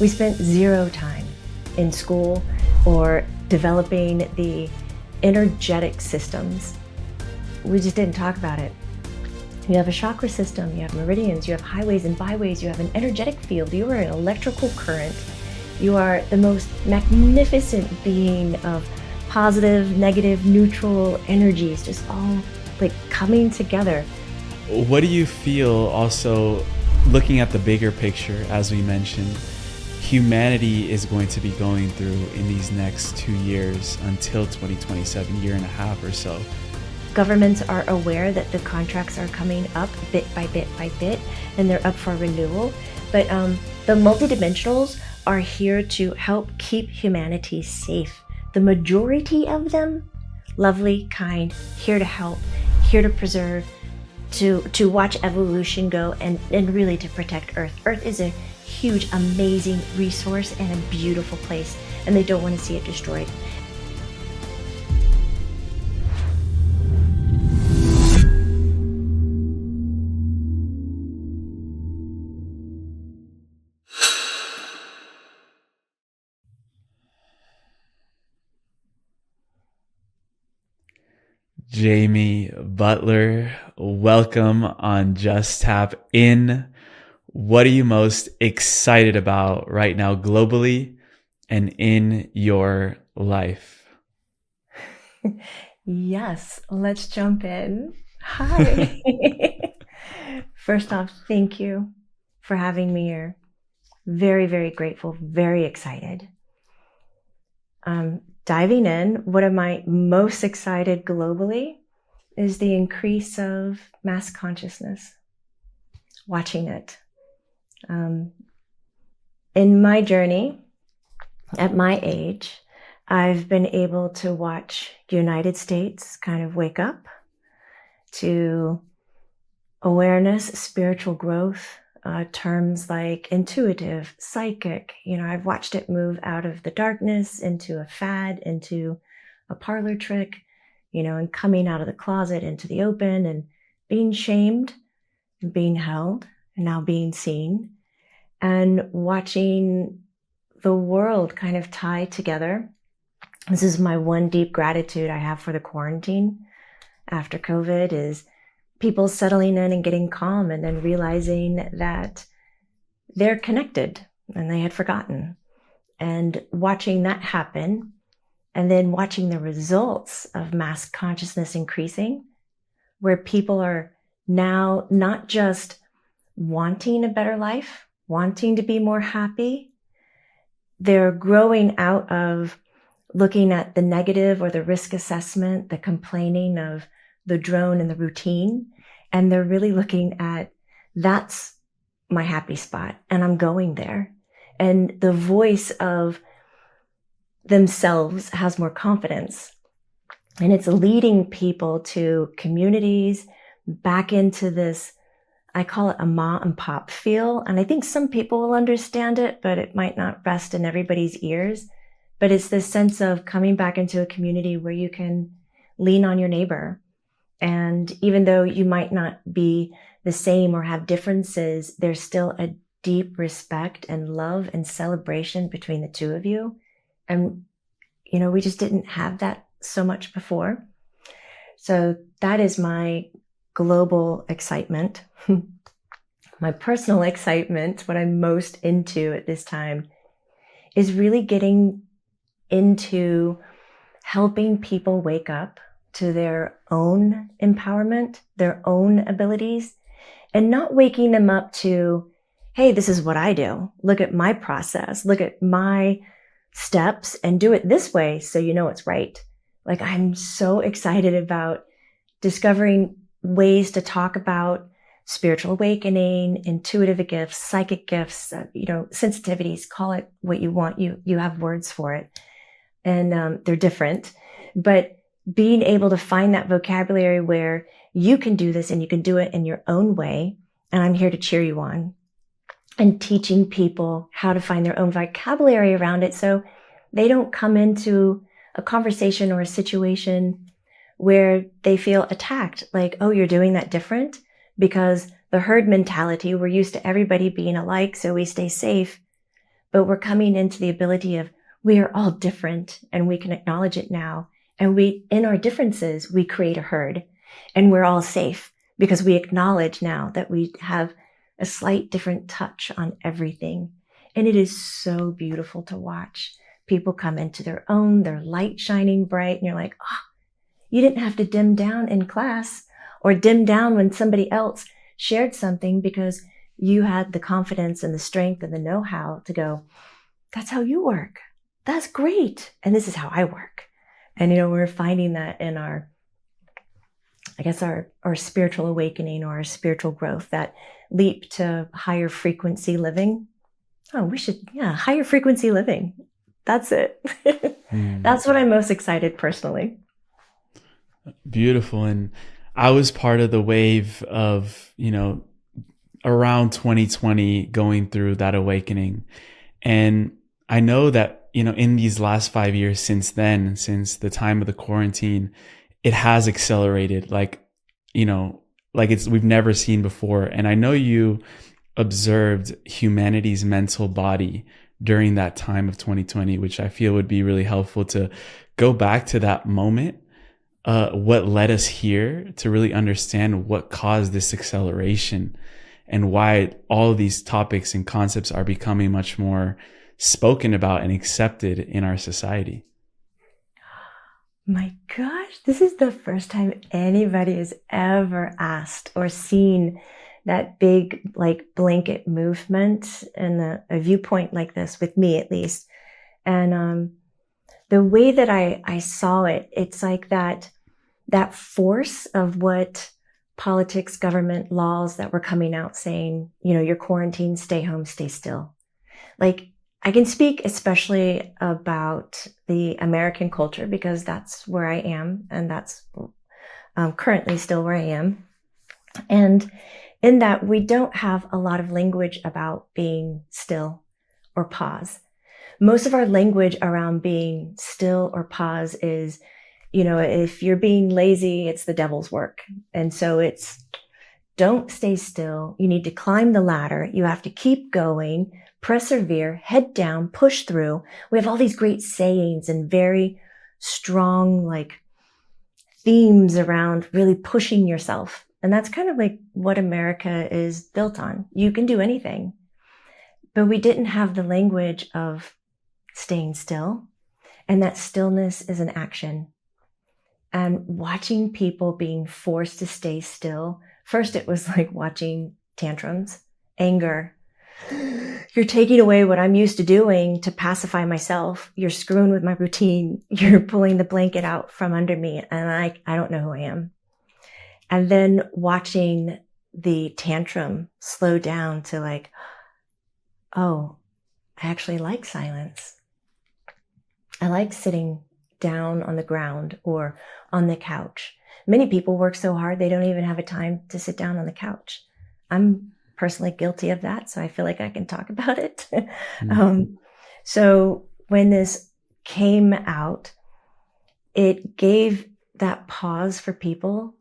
We spent zero time in school or developing the energetic systems. We just didn't talk about it. You have a chakra system, you have meridians, you have highways and byways, you have an energetic field, you are an electrical current. You are the most magnificent being of positive, negative, neutral energies, just all like coming together. What do you feel also, looking at the bigger picture, as we mentioned, humanity is going to be going through in these next 2 years until 2027, year and a half or so? Governments are aware that the contracts are coming up bit by bit by bit, and they're up for renewal. But the multidimensionals are here to help keep humanity safe. The majority of them, lovely, kind, here to help, here to preserve, to watch evolution go, and really to protect Earth. Earth is a huge, amazing resource and a beautiful place, and they don't want to see it destroyed. Jamie Butler, welcome on Just Tap In. What are you most excited about right now globally and in your life? Yes, let's jump in. Hi. First off, thank you for having me here. Very, very grateful, very excited. Diving in, what am I most excited globally is the increase of mass consciousness, watching it. In my journey, at my age, I've been able to watch the United States kind of wake up to awareness, spiritual growth, terms like intuitive, psychic. I've watched it move out of the darkness into a fad, into a parlor trick, and coming out of the closet into the open, and being shamed and being held and now being seen, and watching the world kind of tie together. This is my one deep gratitude I have for the quarantine after COVID, is people settling in and getting calm, and then realizing that they're connected and they had forgotten, and watching that happen, and then watching the results of mass consciousness increasing, where people are now not just wanting a better life, wanting to be more happy. They're growing out of looking at the negative or the risk assessment, the complaining of the drone and the routine, and they're really looking at, that's my happy spot and I'm going there. And the voice of themselves has more confidence, and it's leading people to communities, back into this, I call it a ma and pop feel. And I think some people will understand it, but it might not rest in everybody's ears. But it's this sense of coming back into a community where you can lean on your neighbor. And even though you might not be the same or have differences, there's still a deep respect and love and celebration between the two of you. And, we just didn't have that so much before. So that is my global excitement. My personal excitement, what I'm most into at this time, is really getting into helping people wake up to their own empowerment, their own abilities, and not waking them up to, hey, this is what I do. Look at my process. Look at my steps and do it this way so you know it's right. Like, I'm so excited about discovering ways to talk about spiritual awakening, intuitive gifts, psychic gifts, sensitivities, call it what you want. You have words for it, and they're different, but being able to find that vocabulary where you can do this and you can do it in your own way. And I'm here to cheer you on, and teaching people how to find their own vocabulary around it, so they don't come into a conversation or a situation where they feel attacked. Like, oh, you're doing that different, because the herd mentality, we're used to everybody being alike, so we stay safe. but we're coming into the ability of we are all different and we can acknowledge it now. And in our differences, we create a herd and we're all safe because we acknowledge now that we have a slight different touch on everything. And it is so beautiful to watch people come into their own, their light shining bright. And you're like, oh, you didn't have to dim down in class or dim down when somebody else shared something because you had the confidence and the strength and the know-how to go, that's how you work. That's great. And this is how I work. And, we're finding that in our spiritual awakening or our spiritual growth, that leap to higher frequency living. Oh, higher frequency living. That's it. That's what I'm most excited personally. Beautiful. And I was part of the wave of, around 2020 going through that awakening. And I know that, in these last 5 years since then, since the time of the quarantine, it has accelerated like we've never seen before. And I know you observed humanity's mental body during that time of 2020, which I feel would be really helpful to go back to that moment. What led us here to really understand what caused this acceleration and why all of these topics and concepts are becoming much more spoken about and accepted in our society. My gosh, this is the first time anybody has ever asked or seen that big blanket movement and a viewpoint like this, with me at least. And the way that I saw it, it's like that force of what politics, government, laws that were coming out saying, you're quarantined, stay home, stay still. I can speak especially about the American culture because that's where I am, and that's currently still where I am. And in that, we don't have a lot of language about being still or pause. Most of our language around being still or pause is, if you're being lazy, it's the devil's work. And so it's, don't stay still. You need to climb the ladder. You have to keep going, persevere, head down, push through. We have all these great sayings and very strong, themes around really pushing yourself. And that's kind of what America is built on. You can do anything. But we didn't have the language of staying still. And that stillness is an action. And watching people being forced to stay still. First, it was like watching tantrums, anger. You're taking away what I'm used to doing to pacify myself. You're screwing with my routine. You're pulling the blanket out from under me. And I don't know who I am. And then watching the tantrum slow down to oh, I actually like silence. I like sitting down on the ground or on the couch. Many people work so hard they don't even have a time to sit down on the couch. I'm personally guilty of that, so I feel like I can talk about it. So when this came out, it gave that pause for people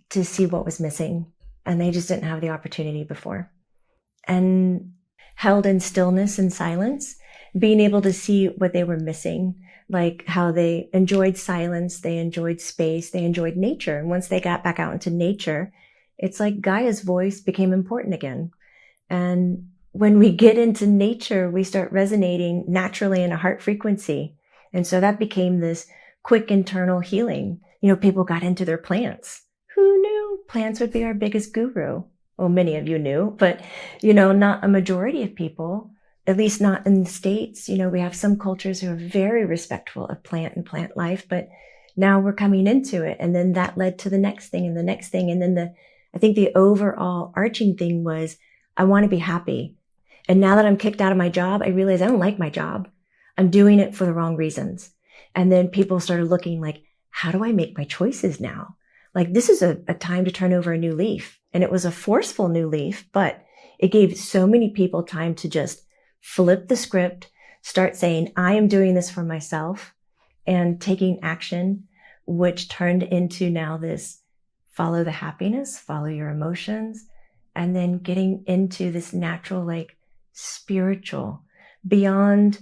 to see what was missing, and they just didn't have the opportunity before. And held in stillness and silence, being able to see what they were missing, like how they enjoyed silence, they enjoyed space, they enjoyed nature. And once they got back out into nature, it's like Gaia's voice became important again. And when we get into nature, we start resonating naturally in a heart frequency. And so that became this quick internal healing. People got into their plants. Who knew plants would be our biggest guru? Well, many of you knew, but, not a majority of people, at least not in the States. We have some cultures who are very respectful of plant and plant life, but now we're coming into it. And then that led to the next thing and the next thing. And then I think the overall arching thing was, I want to be happy. And now that I'm kicked out of my job, I realize I don't like my job. I'm doing it for the wrong reasons. And then people started looking how do I make my choices now? This is a time to turn over a new leaf. And it was a forceful new leaf, but it gave so many people time to just flip the script, start saying, I am doing this for myself, and taking action, which turned into now this follow the happiness, follow your emotions, and then getting into this natural, spiritual, beyond,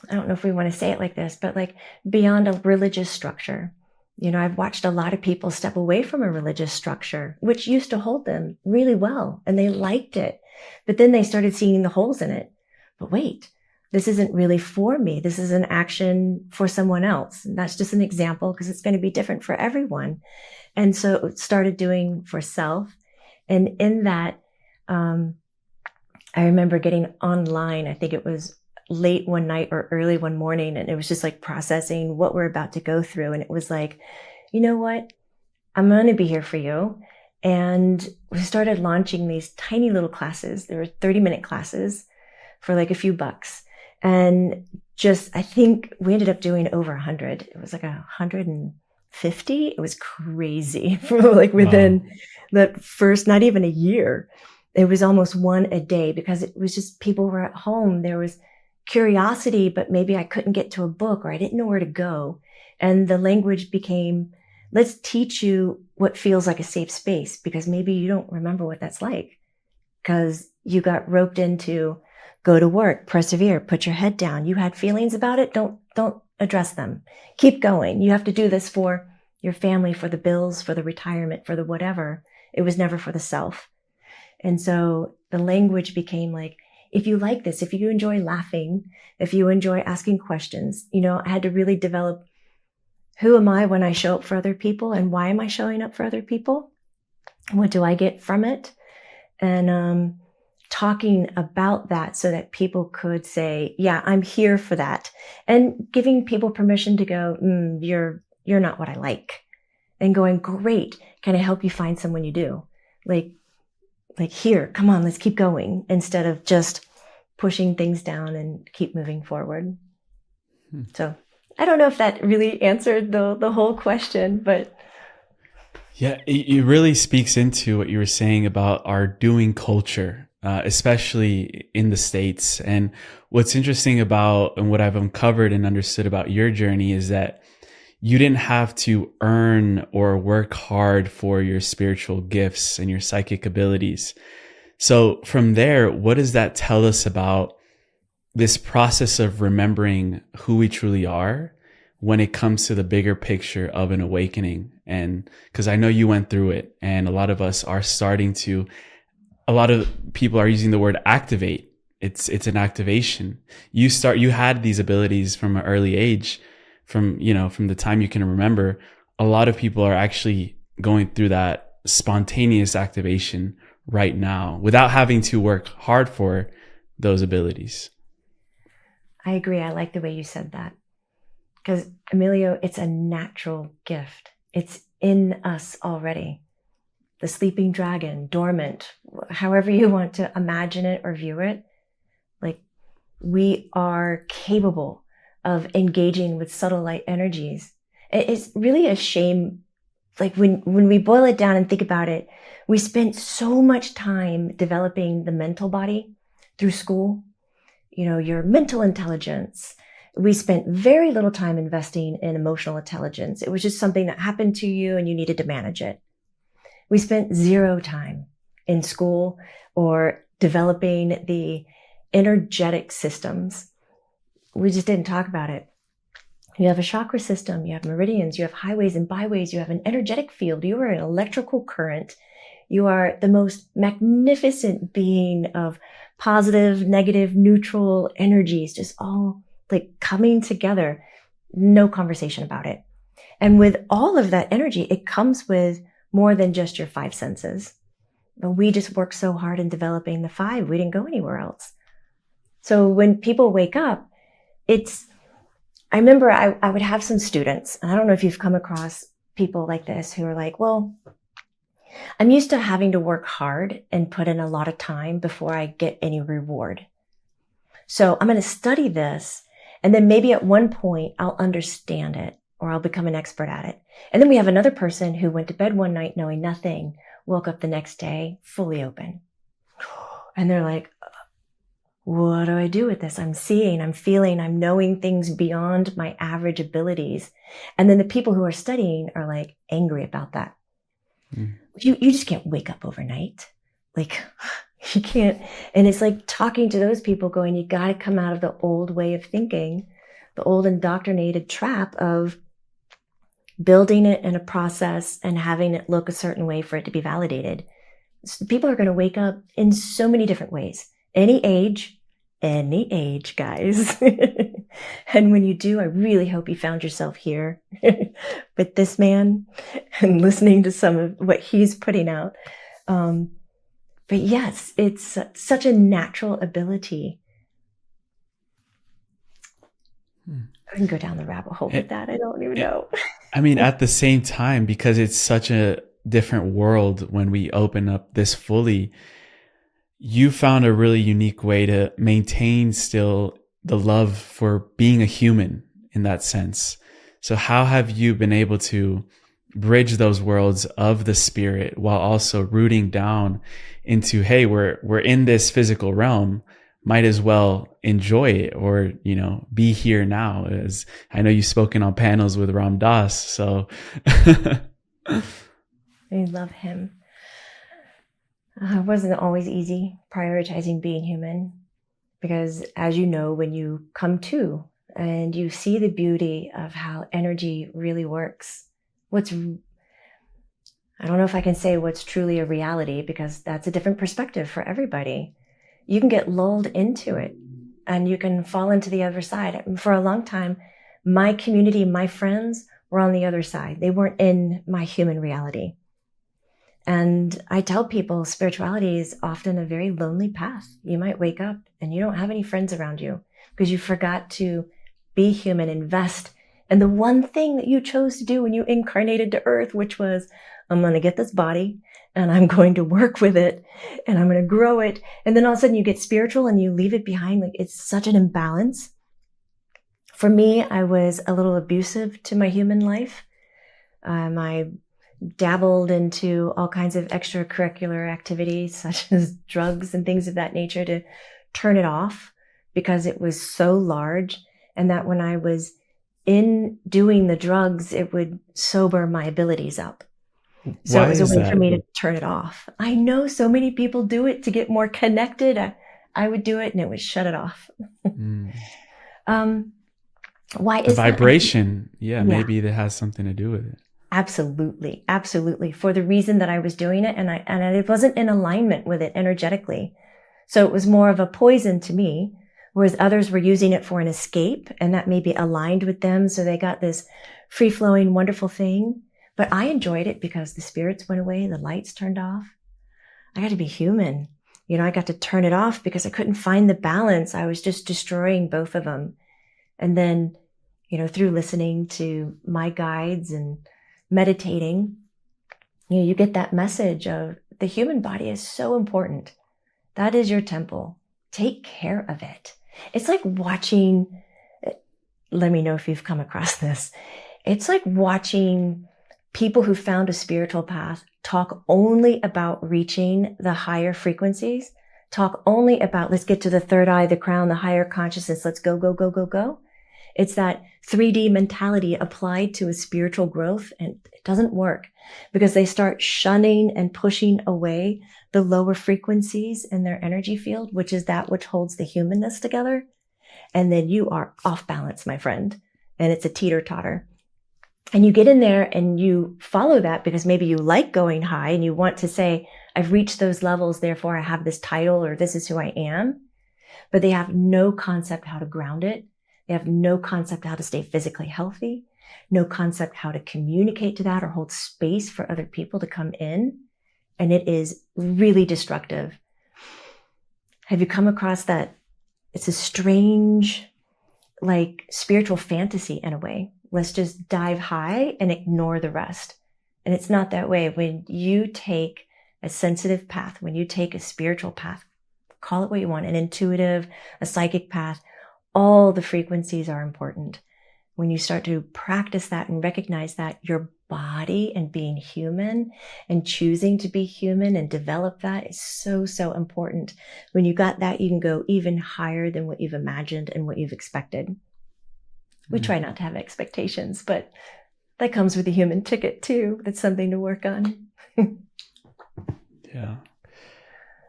I don't know if we want to say it like this, but like beyond a religious structure. You know, I've watched a lot of people step away from a religious structure, which used to hold them really well, and they liked it. But then they started seeing the holes in it. But wait, this isn't really for me. This is an action for someone else. And that's just an example because it's going to be different for everyone. And so it started doing for self. And in that, I remember getting online, I think it was late one night or early one morning, and it was just like processing what we're about to go through. And it was like, you know what? I'm going to be here for you. And we started launching these tiny little classes. There were 30-minute classes for like a few bucks. And just, I think we ended up doing over 100. It was like 150. It was crazy for like within the first, not even a year. It was almost one a day because it was just people were at home. There was curiosity, but maybe I couldn't get to a book or I didn't know where to go. And the language became, let's teach you what feels like a safe space, because maybe you don't remember what that's like because you got roped into go to work, persevere, put your head down. You had feelings about it. Don't address them. Keep going. You have to do this for your family, for the bills, for the retirement, for the whatever. It was never for the self. And so the language became like, if you like this, if you enjoy laughing, if you enjoy asking questions, you know, I had to really develop who am I when I show up for other people, and why am I showing up for other people? What do I get from it? And talking about that so that people could say, yeah, I'm here for that. And giving people permission to go, you're not what I like. And going, great. Can I help you find someone you do? Like here, come on, let's keep going, instead of just pushing things down and keep moving forward. So I don't know if that really answered the whole question, but. Yeah, it really speaks into what you were saying about our doing culture, especially in the States. And what's interesting about, and what I've uncovered and understood about your journey, is that you didn't have to earn or work hard for your spiritual gifts and your psychic abilities. So from there, what does that tell us about this process of remembering who we truly are when it comes to the bigger picture of an awakening? And because I know you went through it, and a lot of us are starting to, a lot of people are using the word activate. It's an activation. You had these abilities from an early age, from the time you can remember. A lot of people are actually going through that spontaneous activation right now without having to work hard for those abilities. I agree. I like the way you said that, because Emilio, it's a natural gift. It's in us already. The sleeping dragon, dormant, however you want to imagine it or view it, like we are capable of engaging with subtle light energies. It's really a shame. Like when we boil it down and think about it, we spent so much time developing the mental body through school, your mental intelligence. We spent very little time investing in emotional intelligence. It was just something that happened to you and you needed to manage it. We spent zero time in school or developing the energetic systems. We just didn't talk about it. You have a chakra system, you have meridians, you have highways and byways, you have an energetic field, you are an electrical current. You are the most magnificent being of positive, negative, neutral energies, just all like coming together. No conversation about it. And with all of that energy, it comes with more than just your 5 senses. But we just worked so hard in developing the 5, we didn't go anywhere else. So when people wake up, I remember I would have some students, and I don't know if you've come across people like this who are like, well, I'm used to having to work hard and put in a lot of time before I get any reward. So I'm going to study this, and then maybe at one point I'll understand it or I'll become an expert at it. And then we have another person who went to bed one night knowing nothing, woke up the next day fully open. And they're like, what do I do with this? I'm seeing, I'm feeling, I'm knowing things beyond my average abilities. And then the people who are studying are like angry about that. You just can't wake up overnight. Like, You can't. And it's like talking to those people going, you got to come out of the old way of thinking, the old indoctrinated trap of building it in a process and having it look a certain way for it to be validated. So people are going to wake up in so many different ways. Any age, guys. And when you do, I really hope you found yourself here with this man and listening to some of what he's putting out. But yes, it's such a natural ability. I can go down the rabbit hole with that. I don't even know. I mean, at the same time, because it's such a different world when we open up this fully, you found a really unique way to maintain still the love for being a human in that sense. So how have you been able to bridge those worlds of the spirit while also rooting down into, hey, we're in this physical realm, might as well enjoy it, or, you know, be here now? As I know you've spoken on panels with Ram Dass, so I love him. It wasn't always easy prioritizing being human, because as you know, when you come to and you see the beauty of how energy really works, I don't know if I can say what's truly a reality, because that's a different perspective for everybody. You can get lulled into it and you can fall into the other side. For a long time, my community, my friends were on the other side. They weren't in my human reality. And I tell people spirituality is often a very lonely path. You might wake up and you don't have any friends around you because you forgot to be human, invest in the one thing that you chose to do when you incarnated to Earth, which was, I'm going to get this body and I'm going to work with it and I'm going to grow it. And then all of a sudden you get spiritual and you leave it behind. Like, it's such an imbalance. For me, I was a little abusive to my human life. I dabbled into all kinds of extracurricular activities, such as drugs and things of that nature, to turn it off because it was so large. And that when I was in doing the drugs, it would sober my abilities up. So Why it was a is way that? for me to turn it off. I know so many people do it to get more connected. I would do it and it would shut it off. Why The is that? vibration, yeah, maybe that has something to do with it. Absolutely. Absolutely. For the reason that I was doing it, and it wasn't in alignment with it energetically. So it was more of a poison to me, whereas others were using it for an escape, and that may be aligned with them. So they got this free flowing, wonderful thing. But I enjoyed it because the spirits went away. The lights turned off. I got to be human. You know, I got to turn it off because I couldn't find the balance. I was just destroying both of them. And then, you know, through listening to my guides and meditating, you know, you get that message of the human body is so important. That is your temple. Take care of it. It's like watching, let me know if you've come across this. It's like watching people who found a spiritual path talk only about reaching the higher frequencies, talk only about, let's get to the third eye, the crown, the higher consciousness. Let's go, go, go, go, go. It's that 3D mentality applied to a spiritual growth, and it doesn't work because they start shunning and pushing away the lower frequencies in their energy field, which is that which holds the humanness together. And then you are off balance, my friend, and it's a teeter-totter. And you get in there and you follow that because maybe you like going high and you want to say, I've reached those levels, therefore I have this title, or this is who I am. But they have no concept how to ground it. They have no concept how to stay physically healthy, no concept how to communicate to that or hold space for other people to come in. And it is really destructive. Have you come across that? It's a strange, like, spiritual fantasy in a way. Let's just dive high and ignore the rest. And it's not that way. When you take a sensitive path, when you take a spiritual path, call it what you want, an intuitive, a psychic path, all the frequencies are important. When you start to practice that and recognize that your body and being human and choosing to be human and develop that is so, so important. When you got that, you can go even higher than what you've imagined and what you've expected. We try not to have expectations, but that comes with a human ticket too. That's something to work on. Yeah.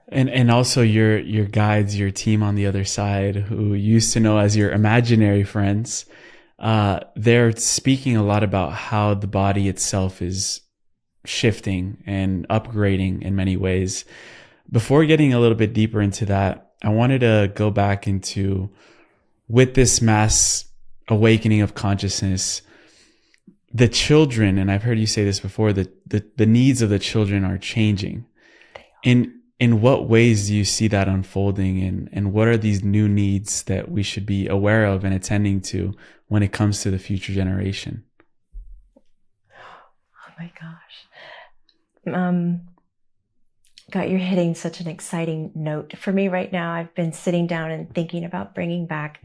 And also your guides, your team on the other side, who you used to know as your imaginary friends, they're speaking a lot about how the body itself is shifting and upgrading in many ways. Before getting a little bit deeper into that, I wanted to go back into, with this mass awakening of consciousness, the children, and I've heard you say this before, that the needs of the children are changing. In what ways do you see that unfolding, and what are these new needs that we should be aware of and attending to when it comes to the future generation? Oh my gosh. God, you're hitting such an exciting note for me right now. I've been sitting down and thinking about bringing back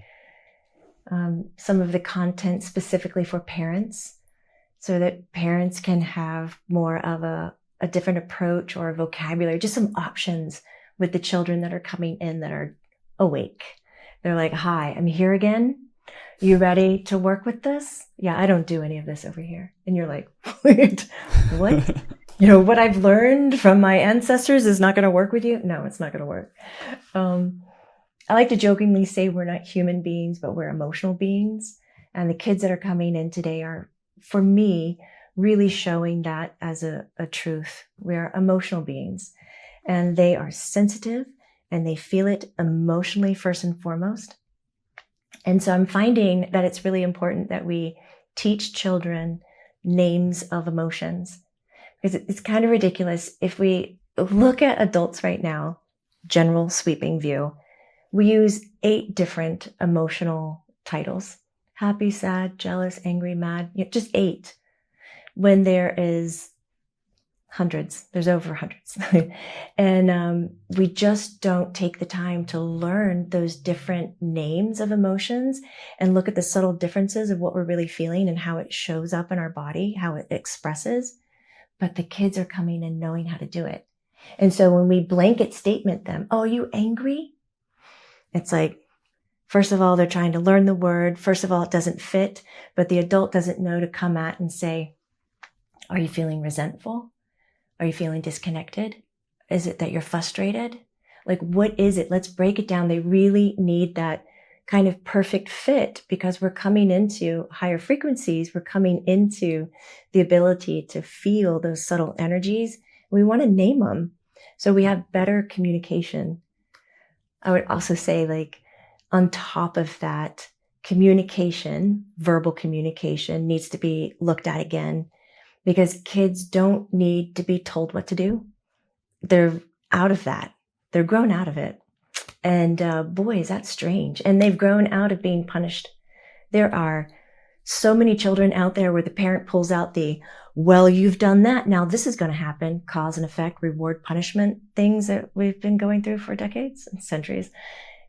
some of the content specifically for parents, so that parents can have more of a different approach or a vocabulary, just some options with the children that are coming in that are awake. They're like, hi, I'm here again. You ready to work with this? Yeah, I don't do any of this over here. And you're like, wait, what? What I've learned from my ancestors is not going to work with you? No, it's not going to work. I like to jokingly say we're not human beings, but we're emotional beings. And the kids that are coming in today are, for me, really showing that as a truth. We are emotional beings, and they are sensitive, and they feel it emotionally first and foremost. And so I'm finding that it's really important that we teach children names of emotions, because it's kind of ridiculous. If we look at adults right now, general sweeping view, we use 8 different emotional titles: happy, sad, jealous, angry, mad, just 8. When there is hundreds, there's over hundreds. And we just don't take the time to learn those different names of emotions and look at the subtle differences of what we're really feeling and how it shows up in our body, how it expresses. But the kids are coming in knowing how to do it. And so when we blanket statement them, oh, you angry? It's like, first of all, they're trying to learn the word. First of all, it doesn't fit, but the adult doesn't know to come at and say, are you feeling resentful? Are you feeling disconnected? Is it that you're frustrated? Like, what is it? Let's break it down. They really need that kind of perfect fit, because we're coming into higher frequencies. We're coming into the ability to feel those subtle energies. We want to name them so we have better communication. I would also say, like, on top of that, communication, verbal communication, needs to be looked at again, because kids don't need to be told what to do. They're out of that. They're grown out of it. And boy, is that strange. And they've grown out of being punished. There are so many children out there where the parent pulls out the, well, you've done that, now this is going to happen, cause and effect, reward, punishment, things that we've been going through for decades and centuries.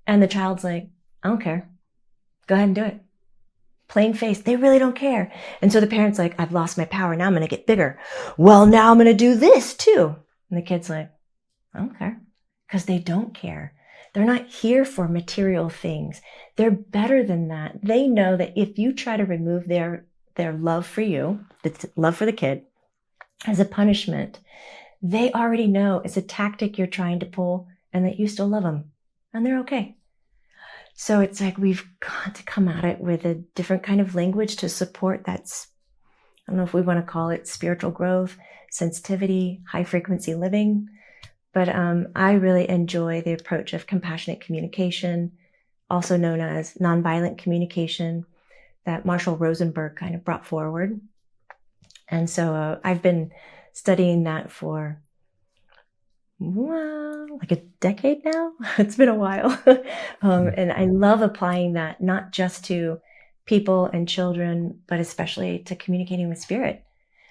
And the child's like, I don't care. Go ahead and do it. Plain face. They really don't care. And so the parent's like, I've lost my power. Now I'm going to get bigger. Well, now I'm going to do this too. And the kid's like, I don't care. Because they don't care. They're not here for material things. They're better than that. They know that if you try to remove their love for you, the love for the kid, as a punishment, they already know it's a tactic you're trying to pull, and that you still love them. And they're okay. So it's like we've got to come at it with a different kind of language to support that. I don't know if we want to call it spiritual growth, sensitivity, high frequency living. But I really enjoy the approach of compassionate communication, also known as nonviolent communication, that Marshall Rosenberg kind of brought forward. And so I've been studying that for, well, like a decade now. It's been a while. And I love applying that not just to people and children, but especially to communicating with spirit.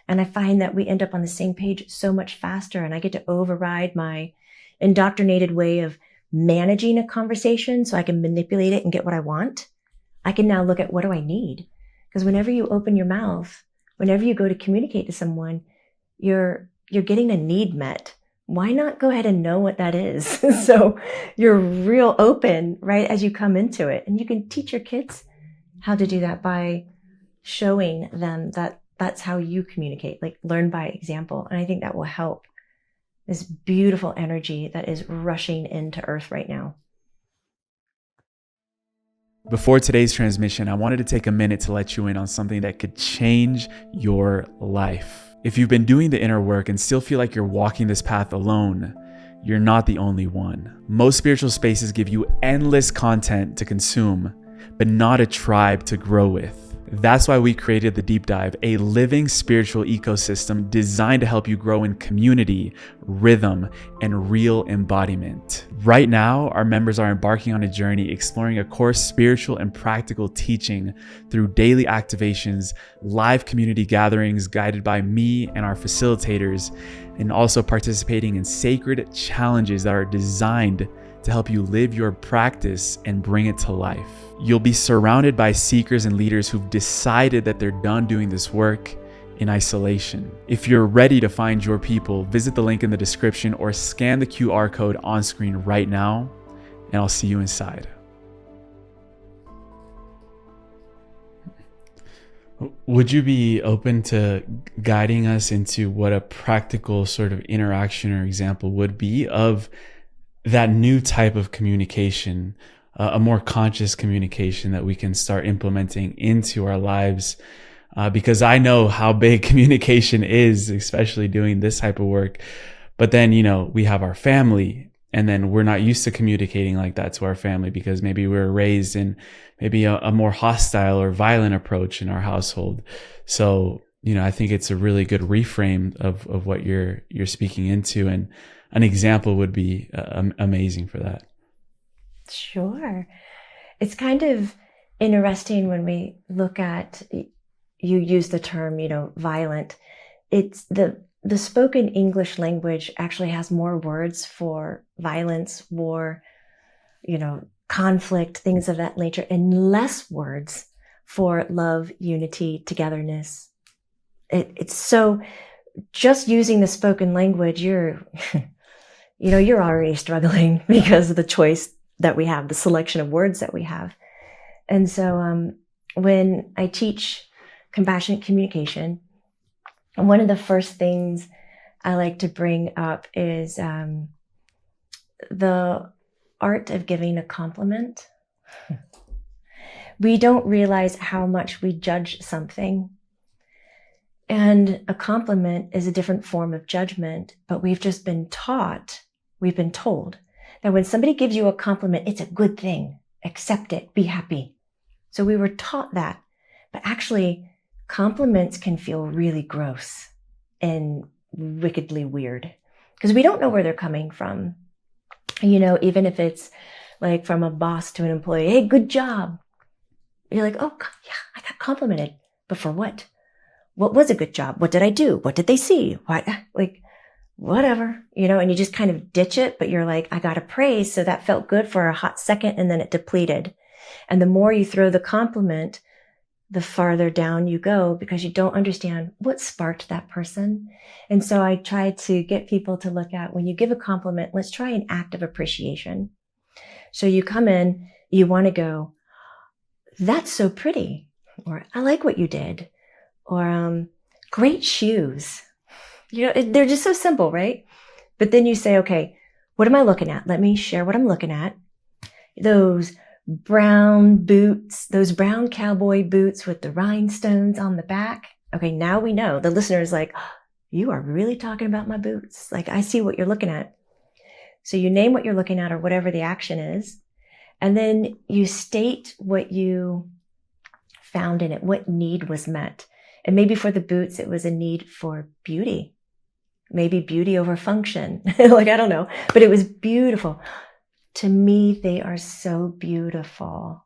And I find that we end up on the same page so much faster, and I get to override my indoctrinated way of managing a conversation so I can manipulate it and get what I want. I can now look at, what do I need? Because whenever you open your mouth, whenever you go to communicate to someone, you're getting a need met. Why not go ahead and know what that is? So you're real open right as you come into it. And you can teach your kids how to do that by showing them that that's how you communicate, like learn by example. And I think that will help this beautiful energy that is rushing into Earth right now. Before today's transmission, I wanted to take a minute to let you in on something that could change your life. If you've been doing the inner work and still feel like you're walking this path alone, you're not the only one. Most spiritual spaces give you endless content to consume, but not a tribe to grow with. That's why we created the Deep Dive, a living spiritual ecosystem designed to help you grow in community, rhythm, and real embodiment. Right now, our members are embarking on a journey exploring a core spiritual and practical teaching through daily activations, live community gatherings guided by me and our facilitators, and also participating in sacred challenges that are designed to help you live your practice and bring it to life. You'll be surrounded by seekers and leaders who've decided that they're done doing this work in isolation. If you're ready to find your people, visit the link in the description or scan the QR code on screen right now, and I'll see you inside. Would you be open to guiding us into what a practical sort of interaction or example would be of that new type of communication, a more conscious communication that we can start implementing into our lives? Because I know how big communication is, especially doing this type of work. But then, we have our family, and then we're not used to communicating like that to our family because maybe we were raised in maybe a more hostile or violent approach in our household. So, I think it's a really good reframe of what you're speaking into, and an example would be amazing for that. Sure. It's kind of interesting when we look at, you use the term, violent. It's the spoken English language actually has more words for violence, war, conflict, things of that nature, and less words for love, unity, togetherness. It's so, just using the spoken language, you're already struggling because of the choice that we have, the selection of words that we have. And so when I teach compassionate communication, one of the first things I like to bring up is the art of giving a compliment. We don't realize how much we judge something. And a compliment is a different form of judgment, but we've just been taught, we've been told that when somebody gives you a compliment, it's a good thing. Accept it, be happy. So we were taught that, but actually compliments can feel really gross and wickedly weird because we don't know where they're coming from. Even if it's like from a boss to an employee, hey, good job. You're like, oh, yeah, I got complimented. But for what? What was a good job? What did I do? What did they see? Why? Like, whatever, and you just kind of ditch it, but you're like, I got a praise. So that felt good for a hot second and then it depleted. And the more you throw the compliment, the farther down you go because you don't understand what sparked that person. And so I try to get people to look at, when you give a compliment, let's try an act of appreciation. So you come in, you want to go, that's so pretty, or I like what you did, or great shoes. They're just so simple, right? But then you say, okay, what am I looking at? Let me share what I'm looking at. Those brown boots, those brown cowboy boots with the rhinestones on the back. Okay, now we know. The listener is like, oh, you are really talking about my boots. Like, I see what you're looking at. So you name what you're looking at or whatever the action is. And then you state what you found in it, what need was met. And maybe for the boots, it was a need for beauty. Maybe beauty over function. Like, I don't know. But it was beautiful. To me, they are so beautiful.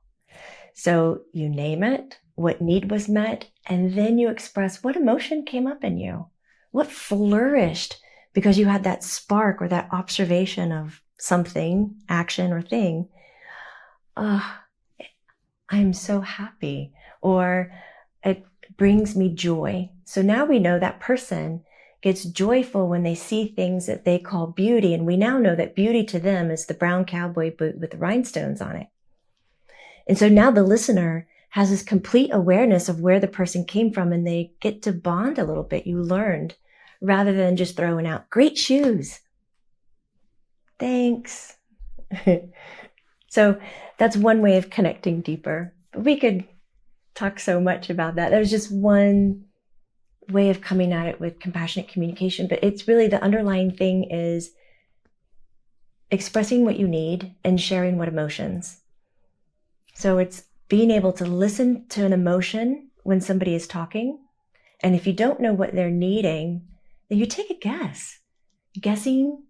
So you name it, what need was met, and then you express what emotion came up in you. What flourished because you had that spark or that observation of something, action or thing. I'm so happy. Or it brings me joy. So now we know that person gets joyful when they see things that they call beauty. And we now know that beauty to them is the brown cowboy boot with the rhinestones on it. And so now the listener has this complete awareness of where the person came from, and they get to bond a little bit. You learned, rather than just throwing out great shoes. Thanks. So that's one way of connecting deeper. But we could talk so much about that. That was just one way of coming at it with compassionate communication. But it's really the underlying thing is expressing what you need and sharing what emotions. So it's being able to listen to an emotion when somebody is talking. And if you don't know what they're needing, then you take a guess. Guessing,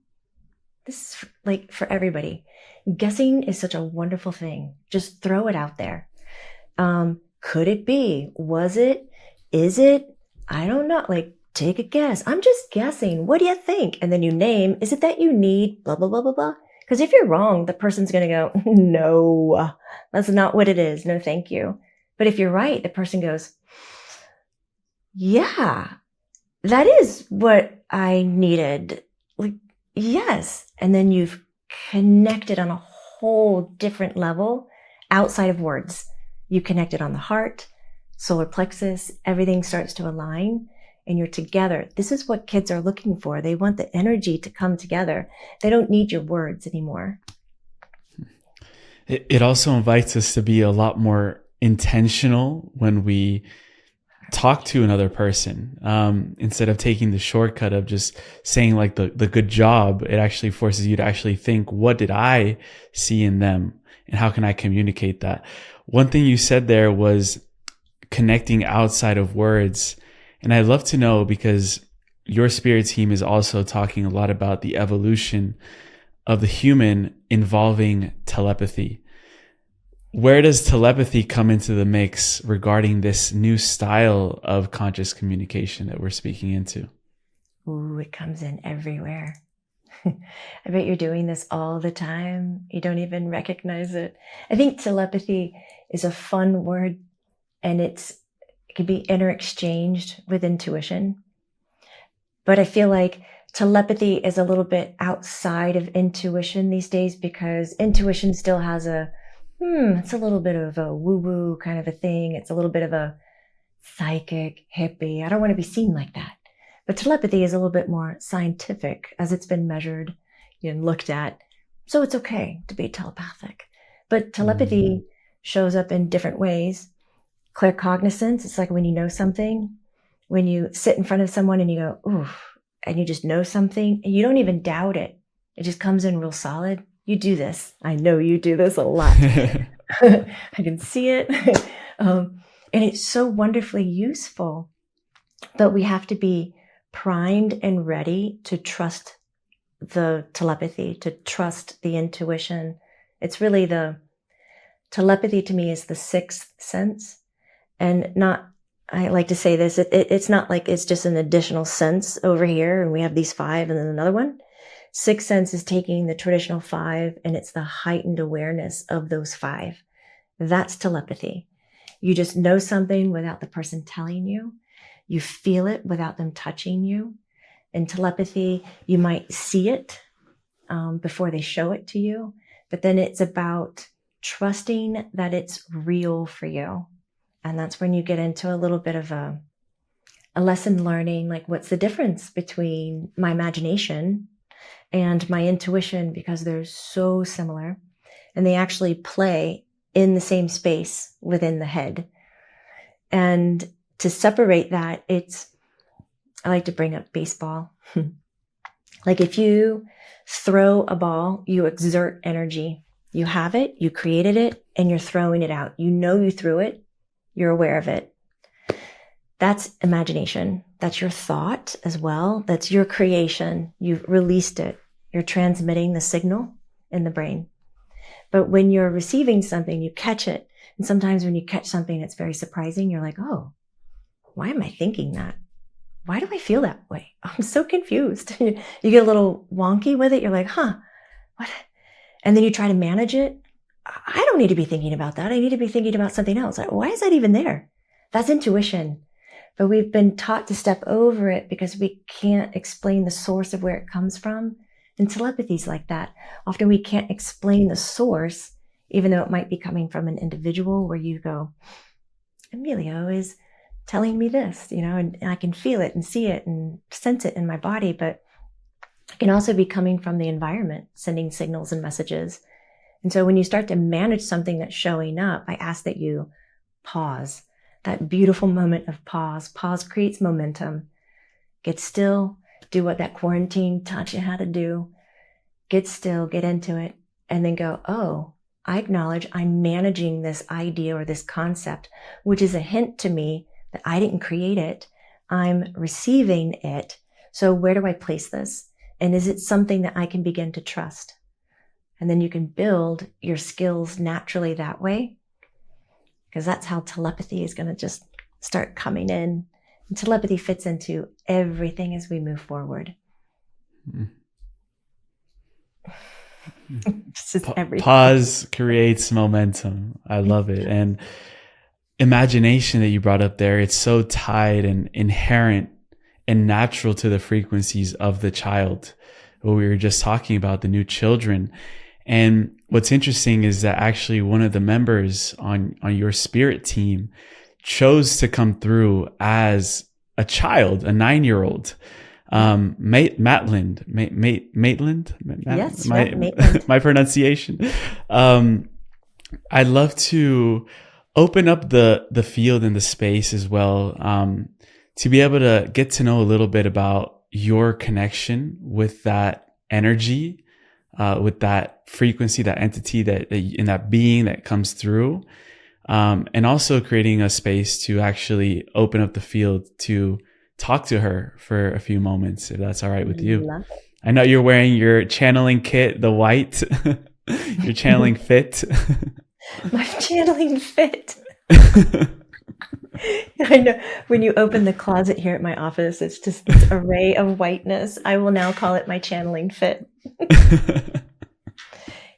this is like for everybody. Guessing is such a wonderful thing. Just throw it out there. Could it be? Was it? Is it? I don't know. Like, take a guess. I'm just guessing. What do you think? And then you name, is it that you need blah, blah, blah, blah, blah? Because if you're wrong, the person's going to go, no, that's not what it is. No, thank you. But if you're right, the person goes, yeah, that is what I needed. Like, yes. And then you've connected on a whole different level outside of words. You connected on the heart, solar plexus, everything starts to align and you're together. This is what kids are looking for. They want the energy to come together. They don't need your words anymore. It also invites us to be a lot more intentional when we talk to another person. Instead of taking the shortcut of just saying like the good job, it actually forces you to actually think, what did I see in them? And how can I communicate that? One thing you said there was connecting outside of words. And I'd love to know, because your spirit team is also talking a lot about the evolution of the human involving telepathy. Where does telepathy come into the mix regarding this new style of conscious communication that we're speaking into? Ooh, it comes in everywhere. I bet you're doing this all the time. You don't even recognize it. I think telepathy is a fun word, and it can be interexchanged with intuition. But I feel like telepathy is a little bit outside of intuition these days, because intuition still has it's a little bit of a woo-woo kind of a thing. It's a little bit of a psychic, hippie. I don't want to be seen like that. But telepathy is a little bit more scientific, as it's been measured and looked at. So it's okay to be telepathic. But telepathy shows up in different ways. Claircognizance, it's like when you know something, when you sit in front of someone and you go, ooh, and you just know something, and you don't even doubt it. It just comes in real solid. You do this. I know you do this a lot. I can see it. And it's so wonderfully useful. But we have to be primed and ready to trust the telepathy, to trust the intuition. It's really telepathy to me is the sixth sense. And I like to say this, it's not like it's just an additional sense over here and we have these five and then another one. Sixth sense is taking the traditional five and it's the heightened awareness of those five. That's telepathy. You just know something without the person telling you. You feel it without them touching you. In telepathy, you might see it before they show it to you. But then it's about trusting that it's real for you. And that's when you get into a little bit of a lesson learning, like what's the difference between my imagination and my intuition, because they're so similar. And they actually play in the same space within the head. And to separate that, I like to bring up baseball. Like if you throw a ball, you exert energy. You have it, you created it, and you're throwing it out. You know you threw it, you're aware of it. That's imagination. That's your thought as well. That's your creation. You've released it. You're transmitting the signal in the brain. But when you're receiving something, you catch it. And sometimes when you catch something that's very surprising, you're like, oh, why am I thinking that? Why do I feel that way? I'm so confused. You get a little wonky with it. You're like, what? And then you try to manage it. I don't need to be thinking about that. I need to be thinking about something else. Why is that even there? That's intuition. But we've been taught to step over it because we can't explain the source of where it comes from. And telepathy's like that. Often we can't explain the source, even though it might be coming from an individual where you go, Emilio is telling me this, and I can feel it and see it and sense it in my body. But It can also be coming from the environment, sending signals and messages. And so when you start to manage something that's showing up, I ask that you pause. That beautiful moment of pause. Pause creates momentum. Get still, do what that quarantine taught you how to do. Get still, get into it, and then go, oh, I acknowledge I'm managing this idea or this concept, which is a hint to me that I didn't create it. I'm receiving it. So where do I place this? And is it something that I can begin to trust? And then you can build your skills naturally that way, because that's how telepathy is going to just start coming in. And telepathy fits into everything as we move forward. Just everything. Pause creates momentum. I love it. And imagination that you brought up there, it's so tied and inherent and natural to the frequencies of the child. What we were just talking about, the new children. And what's interesting is that actually one of the members on your spirit team chose to come through as a child, a 9-year-old. Maitland. Yes, Maitland. My pronunciation. I'd love to open up the field and the space as well, to be able to get to know a little bit about your connection with that energy, with that frequency, that entity, that in that being that comes through, and also creating a space to actually open up the field to talk to her for a few moments, if that's all right with you. I know you're wearing your channeling kit, the white, your channeling fit. My channeling fit. I know. When you open the closet here at my office, it's just this array of whiteness. I will now call it my channeling fit.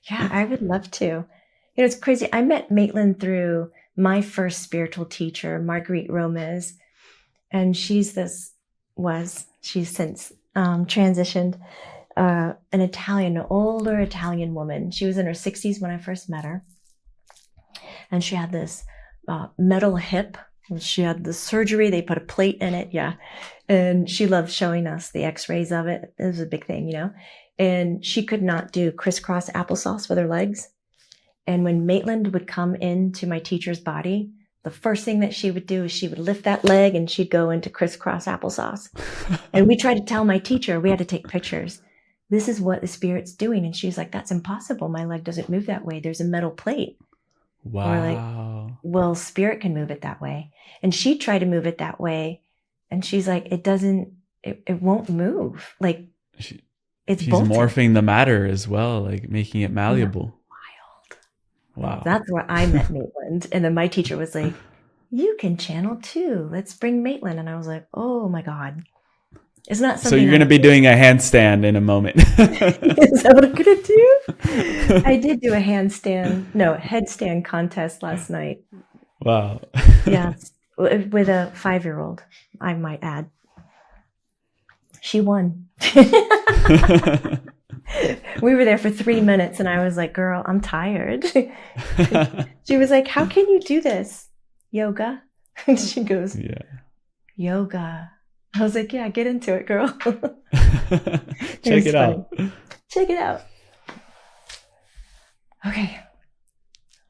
Yeah, I would love to. You know, it's crazy. I met Maitland through my first spiritual teacher, Marguerite Romez. And she's since transitioned, an older Italian woman. She was in her 60s when I first met her. And she had this metal hip. She had the surgery. They put a plate in it. Yeah. And she loved showing us the x-rays of it. It was a big thing, you know. And she could not do crisscross applesauce with her legs. And when Maitland would come into my teacher's body, the first thing that she would do is she would lift that leg and she'd go into crisscross applesauce. And we tried to tell my teacher, we had to take pictures. This is what the spirit's doing. And she's like, that's impossible. My leg doesn't move that way. There's a metal plate. Wow. We're like, well, spirit can move it that way. And she tried to move it that way. And she's like, it won't move. Like, she's bolted. Morphing the matter as well, like making it malleable. Wow. That's where I met Maitland. And then my teacher was like, you can channel too. Let's bring Maitland. And I was like, oh my God. It's not something. So you're going to be doing a handstand in a moment. Is that what I'm going to do? I did do a headstand contest last night. Wow. Yeah. With a 5-year-old, I might add. She won. We were there for 3 minutes and I was like, girl, I'm tired. She was like, how can you do this? Yoga. And she goes, yeah. Yoga. I was like, yeah, get into it, girl. Check it out. Check it out. Okay.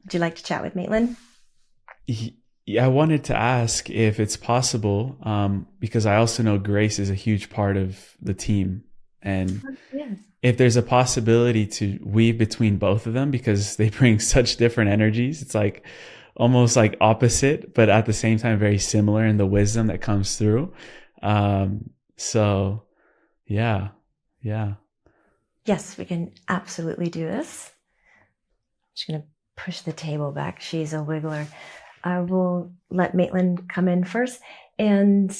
Would you like to chat with Maitland? Yeah, I wanted to ask if it's possible, because I also know Grace is a huge part of the team. And if there's a possibility to weave between both of them, because they bring such different energies. It's like almost like opposite, but at the same time, very similar in the wisdom that comes through. So yeah. Yes, we can absolutely do this. I'm just going to push the table back. She's a wiggler. I will let Maitland come in first. And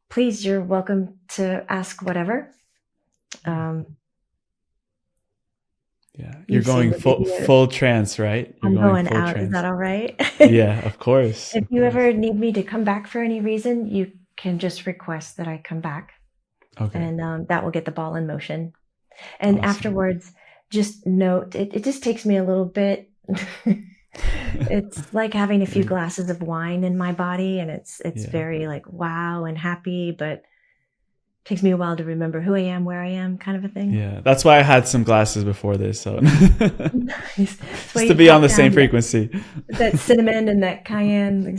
please, you're welcome to ask whatever. Yeah, you're going full trance, right? I'm going out. Trance. Is that all right? Yeah, of course. If you ever need me to come back for any reason, you can just request that I come back. Okay. And that will get the ball in motion. And awesome. Afterwards, just note, it just takes me a little bit. It's like having a few glasses of wine in my body, and it's very like wow and happy, but Takes me a while to remember who I am, where I am, kind of a thing. Yeah, that's why I had some glasses before this, so Nice. just to be on the same frequency. That cinnamon and that cayenne.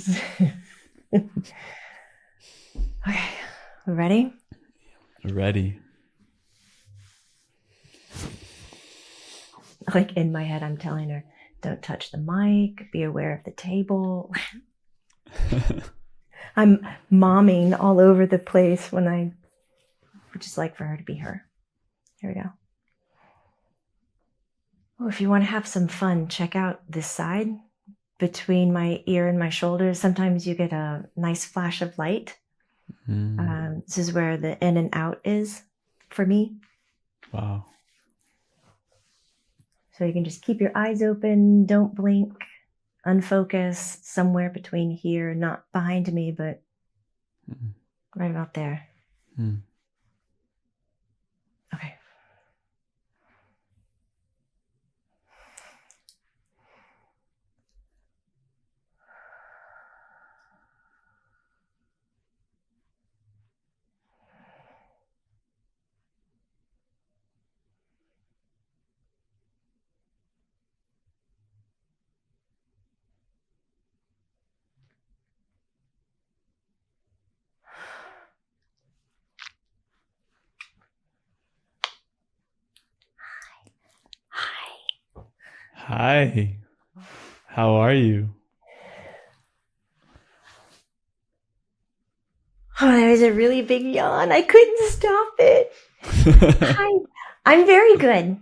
Okay, we ready? Ready. Like in my head, I'm telling her, don't touch the mic, be aware of the table. I'm momming all over the place when I would just like for her to be her. Here we go. Oh, if you want to have some fun, check out this side between my ear and my shoulders. Sometimes you get a nice flash of light. This is where the in and out is for me. Wow. So you can just keep your eyes open, don't blink, unfocus, somewhere between here, not behind me, but right about there. Okay. Hi. How are you? Oh, there was a really big yawn. I couldn't stop it. Hi. I'm very good.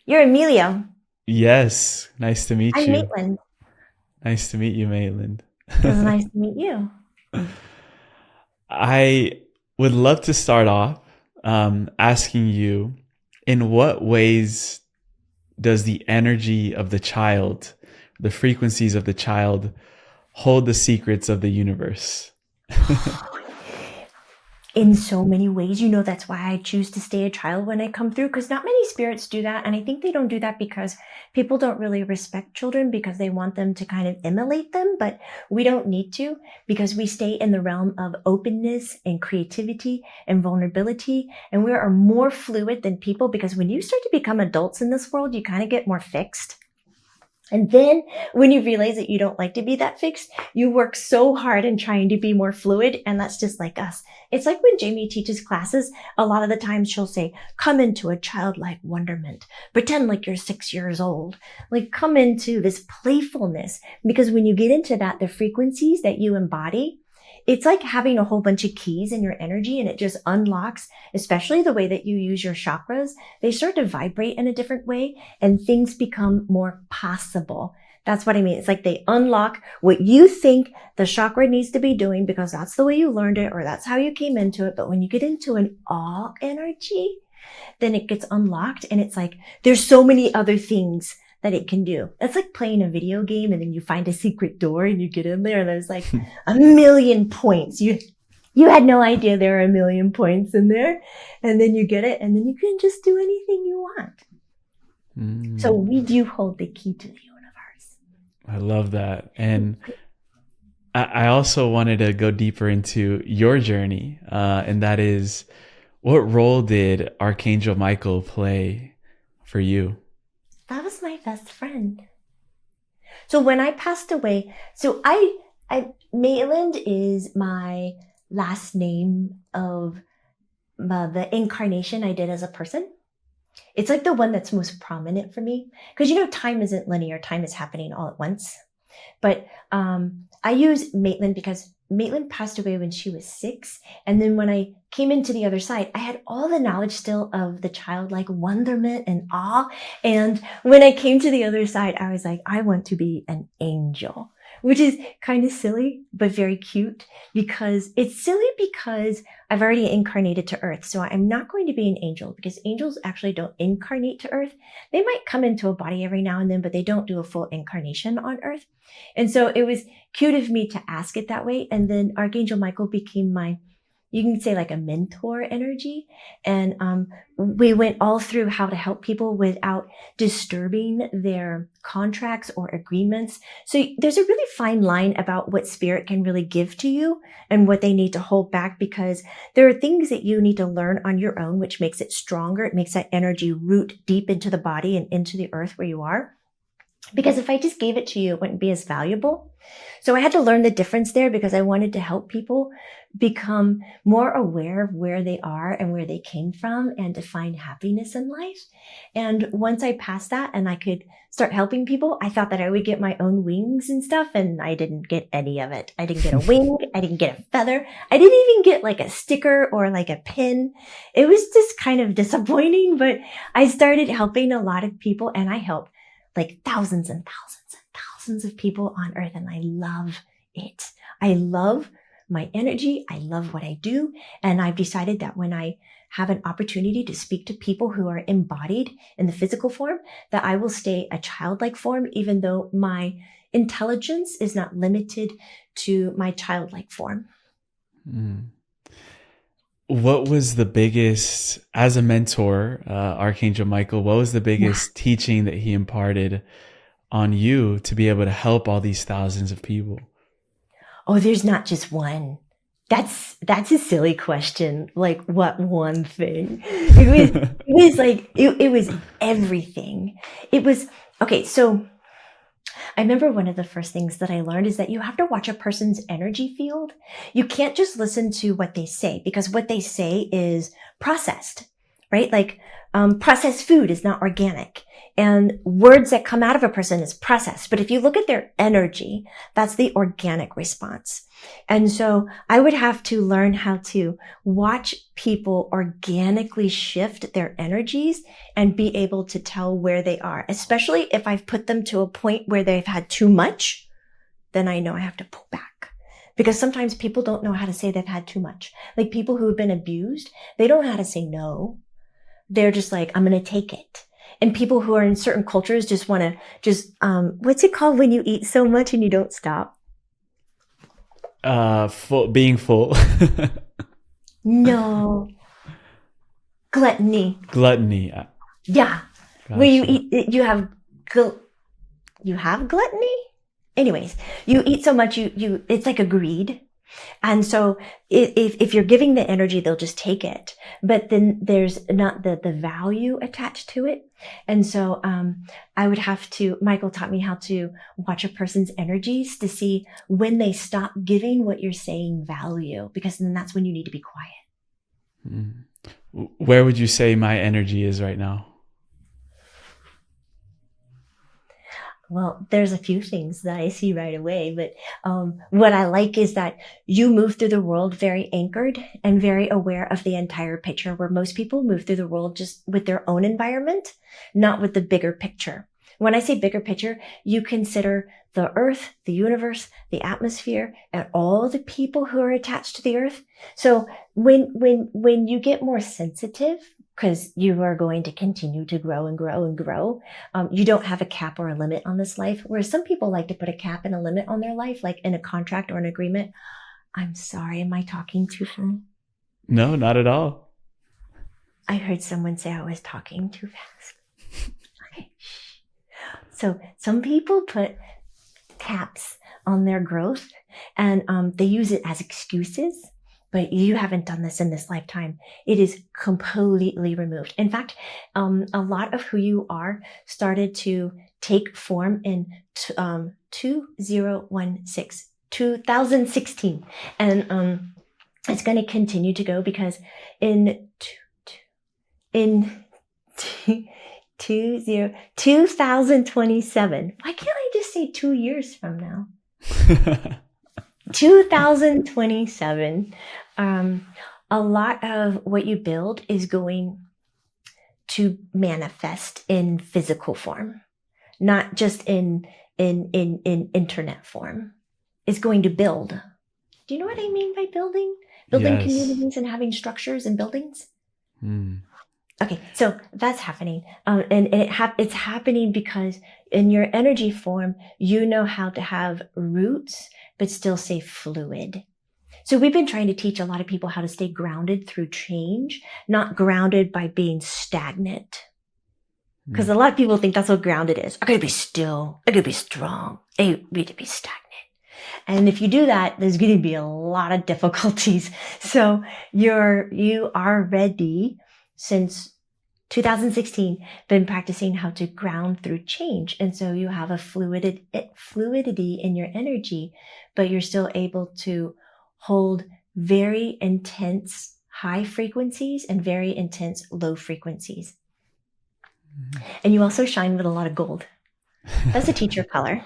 You're Emilio. Yes. Nice to meet I'm you. Maitland. Nice to meet you, Maitland. It was nice to meet you. I would love to start off asking you, in what ways does the energy of the child, the frequencies of the child, hold the secrets of the universe? In so many ways. That's why I choose to stay a child when I come through, because not many spirits do that. And I think they don't do that because people don't really respect children, because they want them to kind of emulate them. But we don't need to, because we stay in the realm of openness and creativity and vulnerability. And we are more fluid than people, because when you start to become adults in this world, you kind of get more fixed. And then when you realize that you don't like to be that fixed, you work so hard in trying to be more fluid. And that's just like us. It's like when Jamie teaches classes, a lot of the times she'll say, come into a childlike wonderment, pretend like you're 6 years old, like come into this playfulness. Because when you get into that, the frequencies that you embody, it's like having a whole bunch of keys in your energy, and it just unlocks, especially the way that you use your chakras. They start to vibrate in a different way and things become more possible. That's what I mean. It's like they unlock what you think the chakra needs to be doing because that's the way you learned it or that's how you came into it. But when you get into an awe energy, then it gets unlocked, and it's like there's so many other things that it can do. It's like playing a video game and then you find a secret door and you get in there and there's like a million points. You had no idea there are a million points in there, and then you get it and then you can just do anything you want. So we do hold the key to the universe. I love that. And I also wanted to go deeper into your journey, and that is, what role did Archangel Michael play for you? That was my best friend. So when I passed away, so Maitland is my last name of the incarnation I did as a person. It's like the one that's most prominent for me. Because time isn't linear. Time is happening all at once. But I use Maitland because Maitland passed away when she was 6. And then when I came into the other side, I had all the knowledge still of the childlike wonderment and awe. And when I came to the other side, I was like, I want to be an angel, which is kind of silly, but very cute. Because it's silly because I've already incarnated to Earth. So I'm not going to be an angel, because angels actually don't incarnate to Earth. They might come into a body every now and then, but they don't do a full incarnation on Earth. And so it was cute of me to ask it that way. And then Archangel Michael became my you can say like a mentor energy. And we went all through how to help people without disturbing their contracts or agreements. So there's a really fine line about what spirit can really give to you and what they need to hold back, because there are things that you need to learn on your own, which makes it stronger. It makes that energy root deep into the body and into the earth where you are. Because if I just gave it to you, it wouldn't be as valuable. So I had to learn the difference there, because I wanted to help people become more aware of where they are and where they came from, and to find happiness in life. And once I passed that and I could start helping people, I thought that I would get my own wings and stuff, and I didn't get any of it. I didn't get a wing. I didn't get a feather. I didn't even get like a sticker or like a pin. It was just kind of disappointing, but I started helping a lot of people, and I helped like thousands and thousands and thousands of people on earth. And I love it. I love my energy. I love what I do. And I've decided that when I have an opportunity to speak to people who are embodied in the physical form, that I will stay a childlike form, even though my intelligence is not limited to my childlike form. Mm. What was the biggest, as a mentor, Archangel Michael, what was the biggest teaching that he imparted on you to be able to help all these thousands of people? Oh, there's not just one. That's a silly question. Like, what one thing? It was everything. It was, okay, so I remember one of the first things that I learned is that you have to watch a person's energy field. You can't just listen to what they say, because what they say is processed, right? Like, processed food is not organic, and words that come out of a person is processed. But if you look at their energy, that's the organic response. And so I would have to learn how to watch people organically shift their energies and be able to tell where they are, especially if I've put them to a point where they've had too much. Then I know I have to pull back, because sometimes people don't know how to say they've had too much. Like people who have been abused, they don't know how to say no. They're just like, I'm going to take it. And people who are in certain cultures just want to what's it called when you eat so much and you don't stop? Being full. No. Gluttony. Gluttony. Yeah. Gotcha. Where you eat, you have gluttony? Anyways, you eat so much, it's like a greed. And so if you're giving the energy, they'll just take it. But then there's not the value attached to it. And so I would have to, Michael taught me how to watch a person's energies to see when they stop giving what you're saying value, because then that's when you need to be quiet. Mm. Where would you say my energy is right now? Well, there's a few things that I see right away, but what I like is that you move through the world very anchored and very aware of the entire picture, where most people move through the world just with their own environment, not with the bigger picture. When I say bigger picture, you consider the earth, the universe, the atmosphere, and all the people who are attached to the earth. So when you get more sensitive, because you are going to continue to grow and grow and grow. You don't have a cap or a limit on this life, whereas some people like to put a cap and a limit on their life, like in a contract or an agreement. I'm sorry, am I talking too fast? No, not at all. I heard someone say I was talking too fast. Okay. So some people put caps on their growth, and they use it as excuses. But you haven't done this in this lifetime. It is completely removed. In fact, a lot of who you are started to take form in 2016. And it's going to continue to go, because in 2027, why can't I just say 2 years from now? 2027, a lot of what you build is going to manifest in physical form, not just in internet form. It's going to build. Do you know what I mean by building? Building Yes. communities and having structures and buildings. Mm. Okay, so that's happening. It's happening because in your energy form, you know how to have roots, but still stay fluid. So we've been trying to teach a lot of people how to stay grounded through change, not grounded by being stagnant. Because a lot of people think that's what grounded is. I gotta be still. I gotta be strong. I need to be stagnant. And if you do that, there's going to be a lot of difficulties. So you are ready since 2016, been practicing how to ground through change. And so you have a fluidity in your energy, but you're still able to hold very intense high frequencies and very intense low frequencies. And you also shine with a lot of gold. That's a teacher color.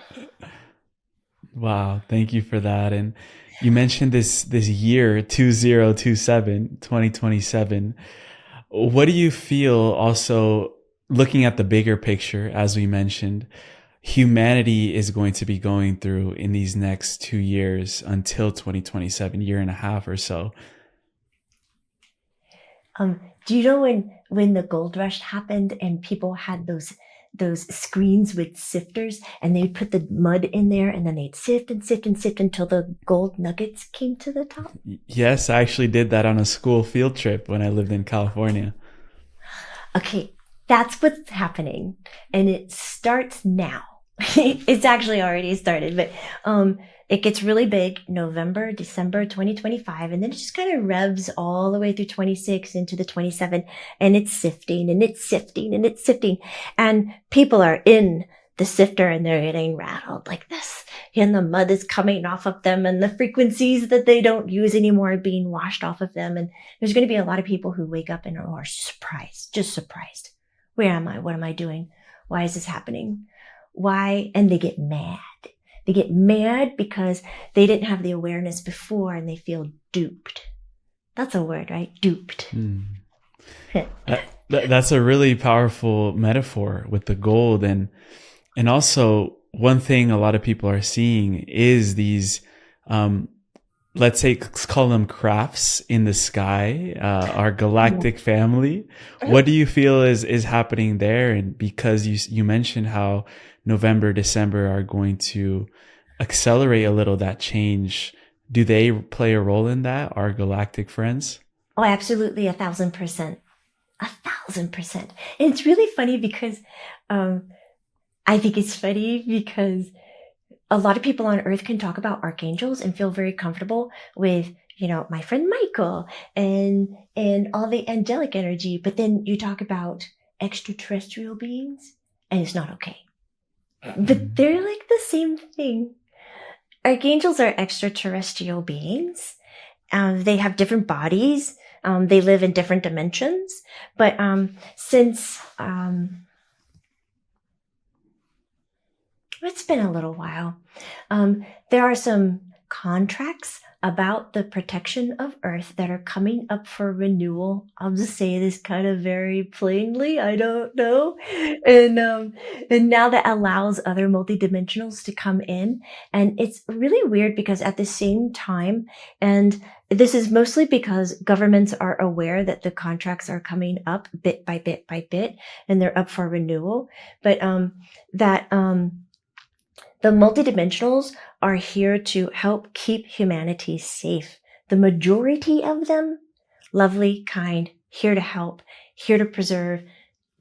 Wow, thank you for that. And you mentioned this year 2027. What do you feel, also looking at the bigger picture, as we mentioned, humanity is going to be going through in these next 2 years until 2027, year and a half or so? Do you know when the gold rush happened and people had those screens with sifters, and they'd put the mud in there and then they'd sift and sift and sift until the gold nuggets came to the top? Yes, I actually did that on a school field trip when I lived in California. Okay, that's what's happening. And it starts now. It's actually already started, but it gets really big November, December 2025, and then it just kind of revs all the way through 26 into the 27, and it's sifting and it's sifting and it's sifting, and people are in the sifter and they're getting rattled like this, and the mud is coming off of them, and the frequencies that they don't use anymore are being washed off of them, and there's going to be a lot of people who wake up and are surprised, just surprised. Where am I? What am I doing? Why is this happening? Why? And they get mad. They get mad because they didn't have the awareness before and they feel duped. That's a word, right? Duped. That's a really powerful metaphor with the gold. And also, one thing a lot of people are seeing is these, let's call them crafts in the sky, our galactic family. What do you feel is happening there? And because you mentioned how November, December are going to accelerate a little that change, do they play a role in that, our galactic friends? Oh, absolutely. 1,000%. 1,000%. And it's really funny because I think it's funny because a lot of people on Earth can talk about archangels and feel very comfortable with, my friend Michael and all the angelic energy. But then you talk about extraterrestrial beings and it's not okay. But they're like the same thing. Archangels are extraterrestrial beings. They have different bodies. They live in different dimensions. But since it's been a little while, there are some contracts about the protection of Earth that are coming up for renewal. I'll just say this kind of very plainly. I don't know. And now that allows other multidimensionals to come in. And it's really weird because at the same time, and this is mostly because governments are aware that the contracts are coming up bit by bit by bit, and they're up for renewal. But the multidimensionals are here to help keep humanity safe. The majority of them, lovely, kind, here to help, here to preserve,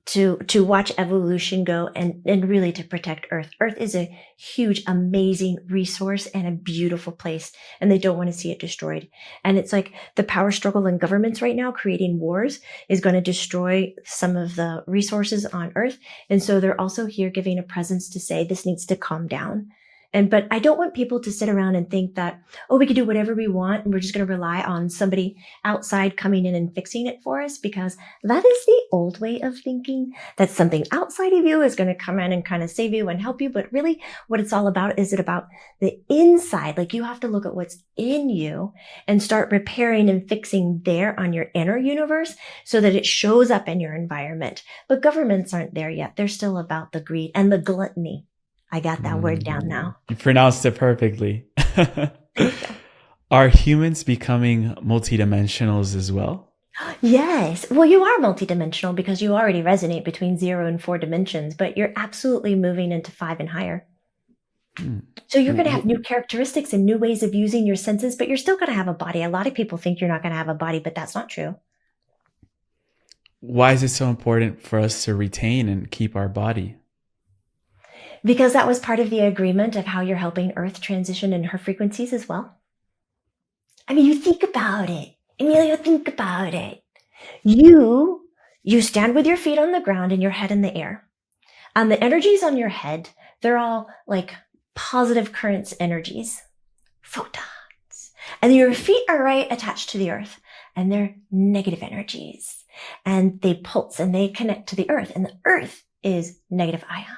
to watch evolution go, and really to protect Earth. Earth is a huge, amazing resource and a beautiful place, and they don't want to see it destroyed. And it's like the power struggle in governments right now, creating wars, is going to destroy some of the resources on Earth. And so they're also here giving a presence to say this needs to calm down. But I don't want people to sit around and think that, we can do whatever we want and we're just going to rely on somebody outside coming in and fixing it for us, because that is the old way of thinking, that something outside of you is going to come in and kind of save you and help you. But really what it's all about is about the inside. Like, you have to look at what's in you and start repairing and fixing there on your inner universe so that it shows up in your environment. But governments aren't there yet. They're still about the greed and the gluttony. I got that word down now. You pronounced it perfectly. Are humans becoming multidimensionals as well? Yes. Well, you are multidimensional because you already resonate between 0 and 4 dimensions, but you're absolutely moving into 5 and higher. So you're going to have new characteristics and new ways of using your senses, but you're still going to have a body. A lot of people think you're not going to have a body, but that's not true. Why is it so important for us to retain and keep our body? Because that was part of the agreement of how you're helping Earth transition in her frequencies as well. I mean, you think about it. Emilio, think about it. You stand with your feet on the ground and your head in the air. And the energies on your head, they're all like positive currents energies, photons. And your feet are right attached to the Earth, and they're negative energies. And they pulse and they connect to the Earth, and the Earth is negative ions.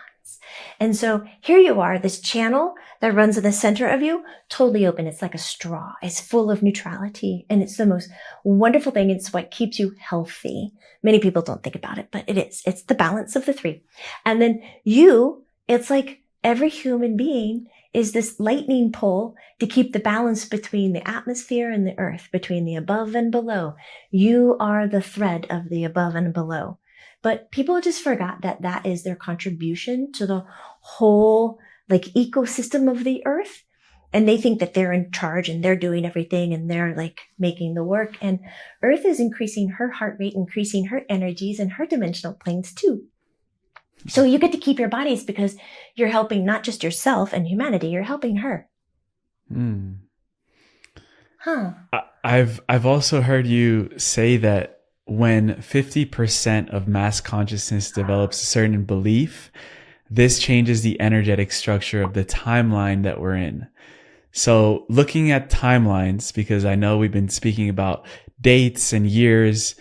And so here you are, this channel that runs in the center of you, totally open. It's like a straw. It's full of neutrality. And it's the most wonderful thing. It's what keeps you healthy. Many people don't think about it, but it is. It's the balance of the three. And then it's like every human being is this lightning pole to keep the balance between the atmosphere and the Earth, between the above and below. You are the thread of the above and below. But people just forgot that that is their contribution to the whole like ecosystem of the Earth. And they think that they're in charge and they're doing everything and they're like making the work. And Earth is increasing her heart rate, increasing her energies and her dimensional planes too. So you get to keep your bodies because you're helping not just yourself and humanity, you're helping her. I've also heard you say that when 50% of mass consciousness develops a certain belief, this changes the energetic structure of the timeline that we're in. So looking at timelines, because I know we've been speaking about dates and years,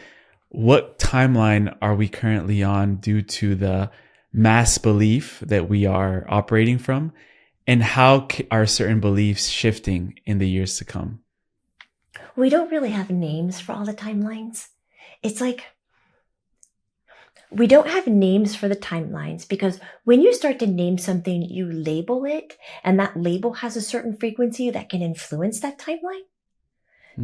what timeline are we currently on due to the mass belief that we are operating from? And how are certain beliefs shifting in the years to come? We don't really have names for all the timelines. It's like we don't have names for the timelines because when you start to name something, you label it, and that label has a certain frequency that can influence that timeline.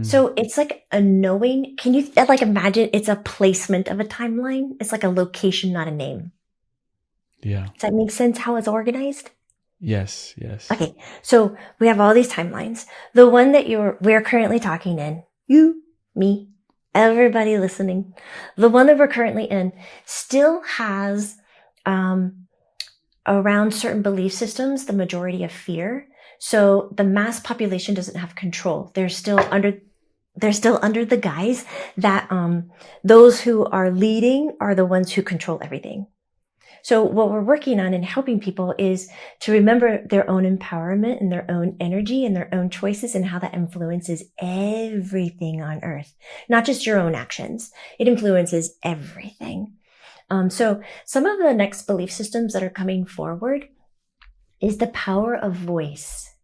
So it's like a knowing. Can you like imagine it's a placement of a timeline? It's like a location, not a name. Yeah. Does that make sense how it's organized? Yes. Okay. So we have all these timelines. The one that we're currently talking in, you, me, everybody listening, the one that we're currently in still has around certain belief systems the majority of fear. So the mass population doesn't have control. They're still under the guise that those who are leading are the ones who control everything. So what we're working on and helping people is to remember their own empowerment and their own energy and their own choices and how that influences everything on Earth, not just your own actions. It influences everything. So some of the next belief systems that are coming forward is the power of voice.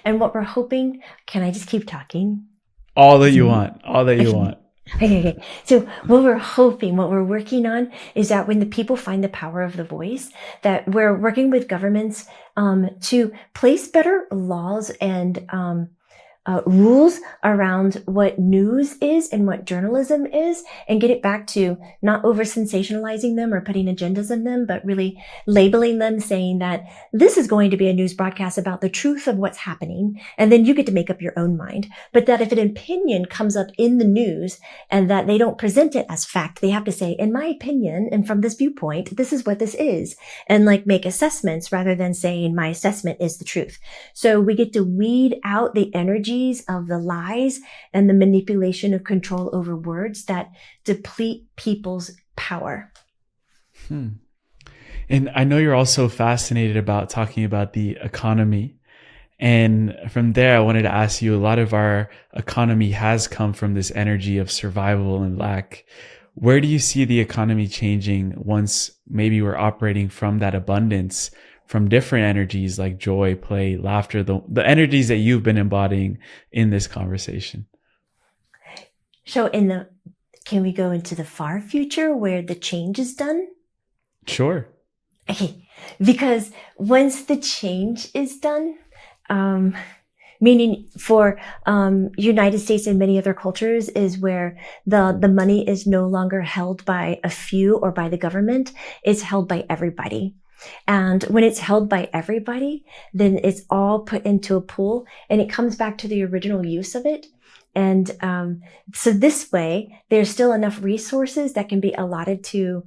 And what we're hoping, can I just keep talking? All that you want. Okay. So what we're working on is that when the people find the power of the voice, that we're working with governments to place better laws and rules around what news is and what journalism is, and get it back to not over sensationalizing them or putting agendas in them, but really labeling them, saying that this is going to be a news broadcast about the truth of what's happening, and then you get to make up your own mind. But that if an opinion comes up in the news and that they don't present it as fact, they have to say, in my opinion, and from this viewpoint, this is what this is, and like make assessments rather than saying my assessment is the truth. So we get to weed out the energy of the lies and the manipulation of control over words that deplete people's power. And I know you're also fascinated about talking about the economy. And from there, I wanted to ask you, a lot of our economy has come from this energy of survival and lack. Where do you see the economy changing once maybe we're operating from that abundance, from different energies like joy, play, laughter, the energies that you've been embodying in this conversation? So can we go into the far future where the change is done? Sure. Okay. Because once the change is done, meaning for United States and many other cultures is where the money is no longer held by a few or by the government. It's held by everybody. And when it's held by everybody, then it's all put into a pool and it comes back to the original use of it. And so this way, there's still enough resources that can be allotted to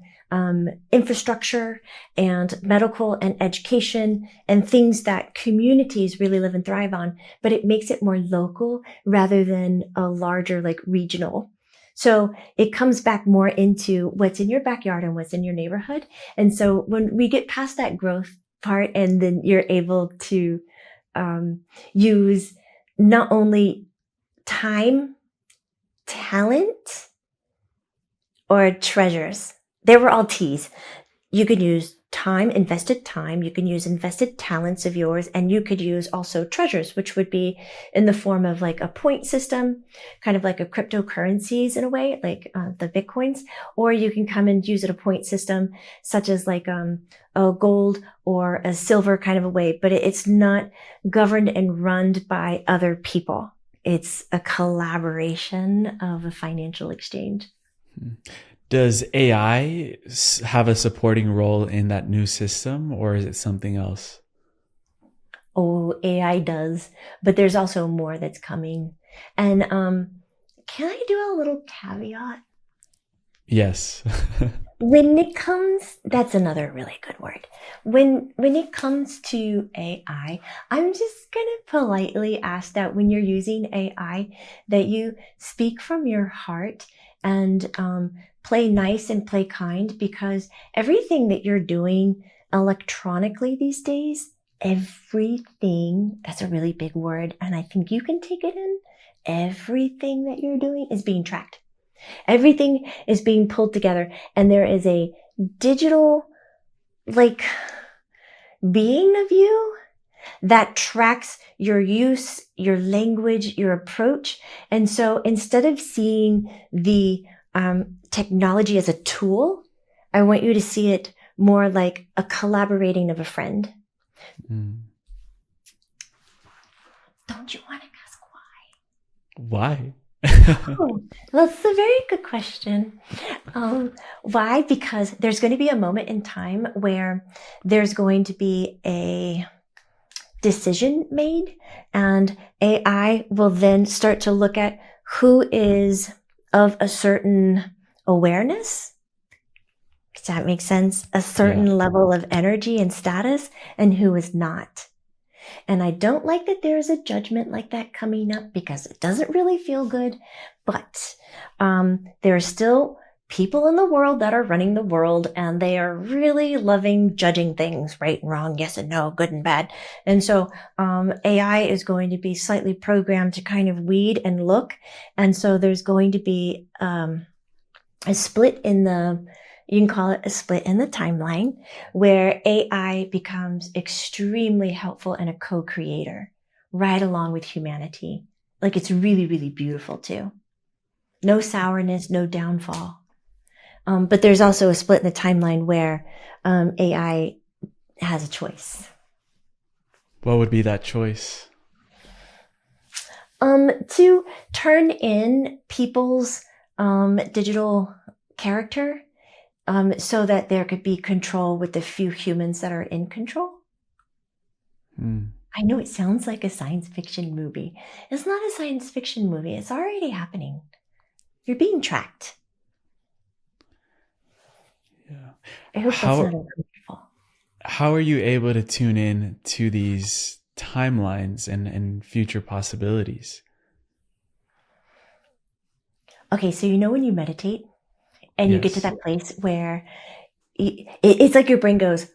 infrastructure and medical and education and things that communities really live and thrive on, but it makes it more local rather than a larger, like regional. So it comes back more into what's in your backyard and what's in your neighborhood. And so when we get past that growth part, and then you're able to use not only time, talent, or treasures. They were all T's. You could use time, invested time. You can use invested talents of yours, and you could use also treasures, which would be in the form of like a point system, kind of like a cryptocurrencies in a way, like the Bitcoins, or you can come and use it a point system, such as like a gold or a silver kind of a way, but it's not governed and run by other people. It's a collaboration of a financial exchange. Does AI have a supporting role in that new system, or is it something else? Oh, AI does, but there's also more that's coming. And can I do a little caveat? Yes. When it comes, that's another really good word. When it comes to AI, I'm just gonna politely ask that when you're using AI, that you speak from your heart and play nice and play kind, because everything that you're doing electronically these days, everything, that's a really big word, and I think you can take it in, everything that you're doing is being tracked. Everything is being pulled together, and there is a digital, like, being of you that tracks your use, your language, your approach. And so instead of seeing the technology as a tool, I want you to see it more like a collaborating of a friend. Mm. Don't you want to ask why? Why? Oh, that's a very good question. Why? Because there's going to be a moment in time where there's going to be a decision made, and AI will then start to look at who is of a certain awareness. Does that make sense? A certain level of energy and status, and who is not. And I don't like that there's a judgment like that coming up, because it doesn't really feel good. But there are still people in the world that are running the world, and they are really loving judging things, right and wrong, yes and no, good and bad. And so AI is going to be slightly programmed to kind of weed and look. And so there's going to be a split in the, you can call it a split in the timeline, where AI becomes extremely helpful and a co-creator right along with humanity. Like, it's really, really beautiful too. No sourness, no downfall. But there's also a split in the timeline where AI has a choice. What would be that choice? To turn in people's digital character, so that there could be control with the few humans that are in control. I know it sounds like a science fiction movie. It's not a science fiction movie. It's already happening. You're being tracked. Yeah. I hope that's not uncomfortable. How are you able to tune in to these timelines and future possibilities? Okay, so when you meditate, and you get to that place where it's like your brain goes,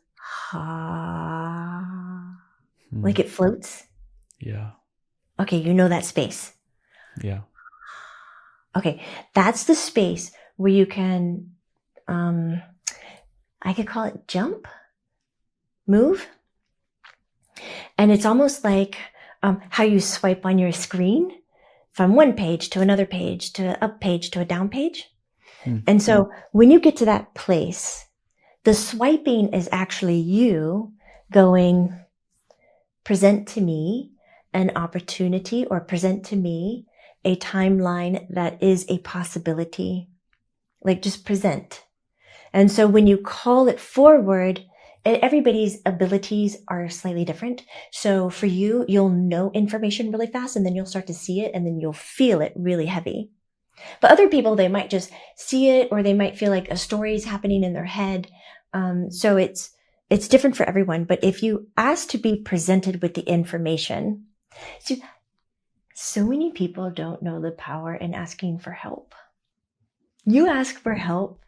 like it floats. Yeah. Okay, that space. Yeah. Okay, that's the space where you can, I could call it jump, move. And it's almost like how you swipe on your screen from one page to another page, to an up page to a down page. And so when you get to that place, the swiping is actually you going, present to me an opportunity, or present to me a timeline that is a possibility. Like, just present. And so when you call it forward, everybody's abilities are slightly different. So for you, you'll know information really fast, and then you'll start to see it, and then you'll feel it really heavy. But other people, they might just see it, or they might feel like a story is happening in their head. So it's different for everyone. But if you ask to be presented with the information, so many people don't know the power in asking for help. You ask for help.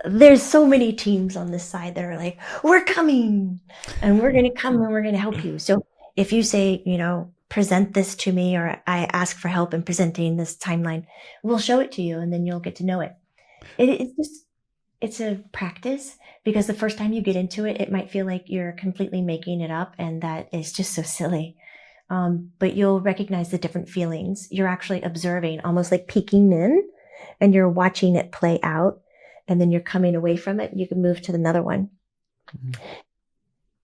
There's so many teams on this side that are like, we're coming and we're going to come and we're going to help you. So if you say, present this to me, or I ask for help in presenting this timeline, we'll show it to you, and then you'll get to know it. It's a practice, because the first time you get into it, it might feel like you're completely making it up, and that is just so silly. But you'll recognize the different feelings. You're actually observing, almost like peeking in, and you're watching it play out, and then you're coming away from it. You can move to another one. Mm-hmm.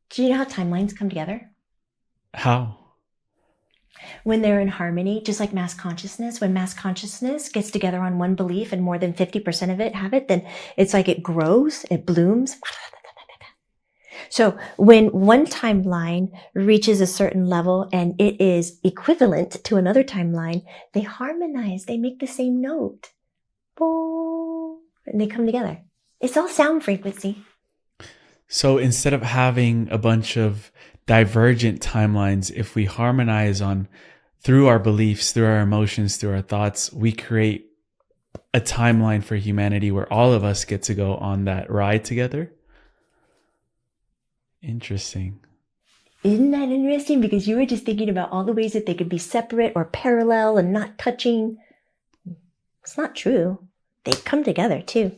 Do you know how timelines come together? How? When they're in harmony, just like mass consciousness. When mass consciousness gets together on one belief and more than 50% of it have it, then it's like it grows, it blooms. So when one timeline reaches a certain level and it is equivalent to another timeline, they harmonize, they make the same note. And they come together. It's all sound frequency. So instead of having a bunch of divergent timelines, if we harmonize through our beliefs, through our emotions, through our thoughts, we create a timeline for humanity where all of us get to go on that ride together. Interesting. Isn't that interesting? Because you were just thinking about all the ways that they could be separate or parallel and not touching. It's not true. They come together too.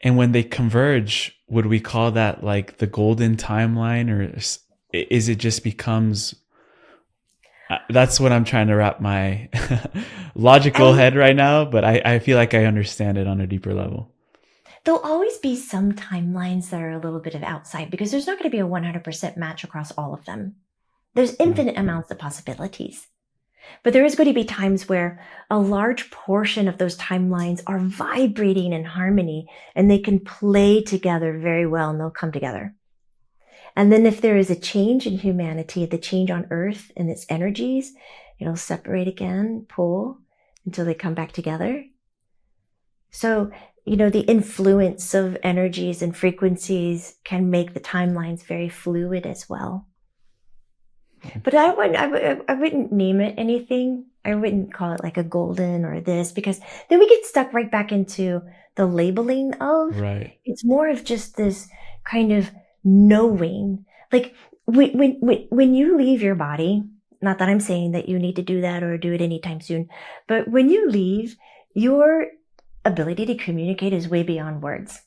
And when they converge, would we call that like the golden timeline, or is it just becomes... That's what I'm trying to wrap my logical head right now, but I feel like I understand it on a deeper level. There'll always be some timelines that are a little bit of outside, because there's not going to be a 100% match across all of them. There's infinite amounts of possibilities. But there is going to be times where a large portion of those timelines are vibrating in harmony, and they can play together very well, and they'll come together. And then if there is a change in humanity, the change on Earth and its energies, it'll separate again, pull, until they come back together. So, the influence of energies and frequencies can make the timelines very fluid as well. But I wouldn't name it anything. I wouldn't call it like a golden or this, because then we get stuck right back into the labeling of. Right. It's more of just this kind of knowing. Like when you leave your body, not that I'm saying that you need to do that or do it anytime soon, but when you leave, your ability to communicate is way beyond words.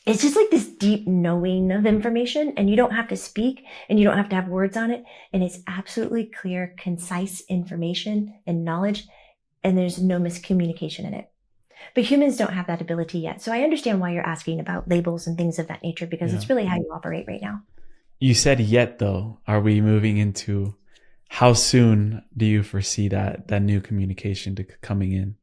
It's just like this deep knowing of information, and you don't have to speak and you don't have to have words on it. And it's absolutely clear, concise information and knowledge, and there's no miscommunication in it. But humans don't have that ability yet. So I understand why you're asking about labels and things of that nature, because it's really how you operate right now. You said yet, though. Are we moving into how soon do you foresee that new communication coming in?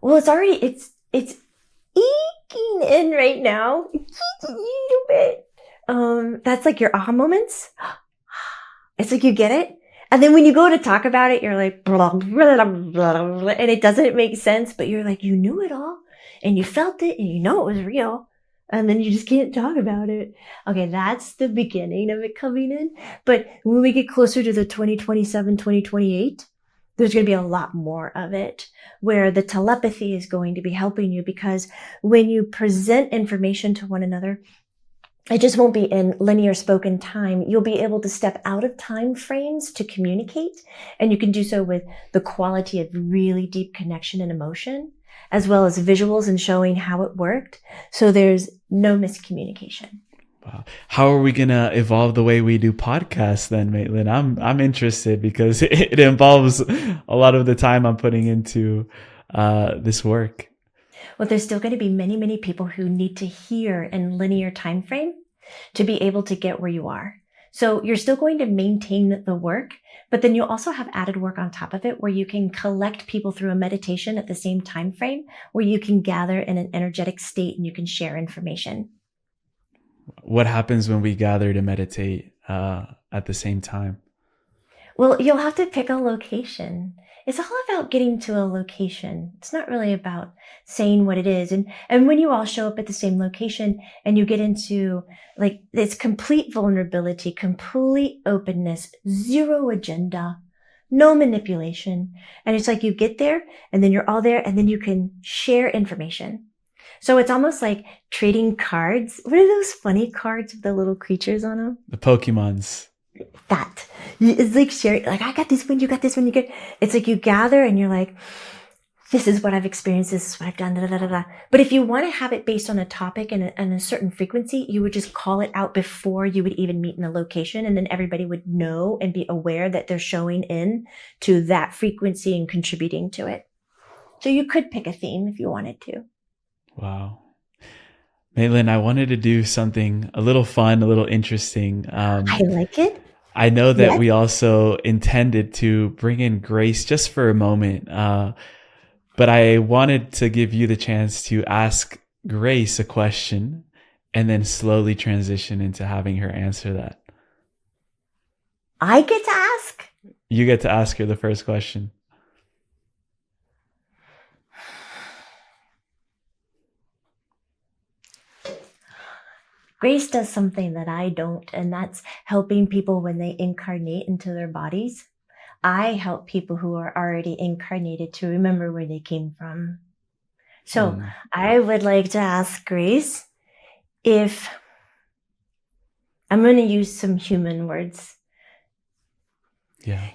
Well, it's already, it's eking in right now. A little bit. That's like your aha moments. It's like you get it. And then when you go to talk about it, you're like, blah, blah, blah, blah, and it doesn't make sense, but you're like, you knew it all and you felt it and you know it was real. And then you just can't talk about it. Okay, that's the beginning of it coming in. But when we get closer to the 2027, 2028, there's going to be a lot more of it, where the telepathy is going to be helping you, because when you present information to one another, it just won't be in linear spoken time. You'll be able to step out of time frames to communicate, and you can do so with the quality of really deep connection and emotion, as well as visuals and showing how it worked. So there's no miscommunication. Wow. How are we going to evolve the way we do podcasts then, Maitland? I'm interested, because it involves a lot of the time I'm putting into this work. Well, there's still going to be many, many people who need to hear in linear time frame to be able to get where you are. So you're still going to maintain the work, but then you'll also have added work on top of it, where you can collect people through a meditation at the same time frame, where you can gather in an energetic state and you can share information. What happens when we gather to meditate at the same time? Well, you'll have to pick a location. It's all about getting to a location. It's not really about saying what it is. And when you all show up at the same location and you get into like it's complete vulnerability, complete openness, zero agenda, no manipulation. And it's like you get there and then you're all there and then you can share information. So it's almost like trading cards. What are those funny cards with the little creatures on them? The Pokemons. That it's like sharing, like I got this one, you got this one, you get. It's like you gather and you're like, this is what I've experienced, this is what I've done, da, da, da, da. But if you want to have it based on a topic and a certain frequency, you would just call it out before you would even meet in the location, and then everybody would know and be aware that they're showing in to that frequency and contributing to it. So you could pick a theme if you wanted to. Wow. Maitland, I wanted to do something a little fun, a little interesting. I like it. I know that Yes. we also intended to bring in Grace just for a moment, but I wanted to give you the chance to ask Grace a question and then slowly transition into having her answer that. I get to ask? You get to ask her the first question. Grace does something that I don't, and that's helping people when they incarnate into their bodies. I help people who are already incarnated to remember where they came from. So I would like to ask Grace if I'm going to use some human words. Yeah.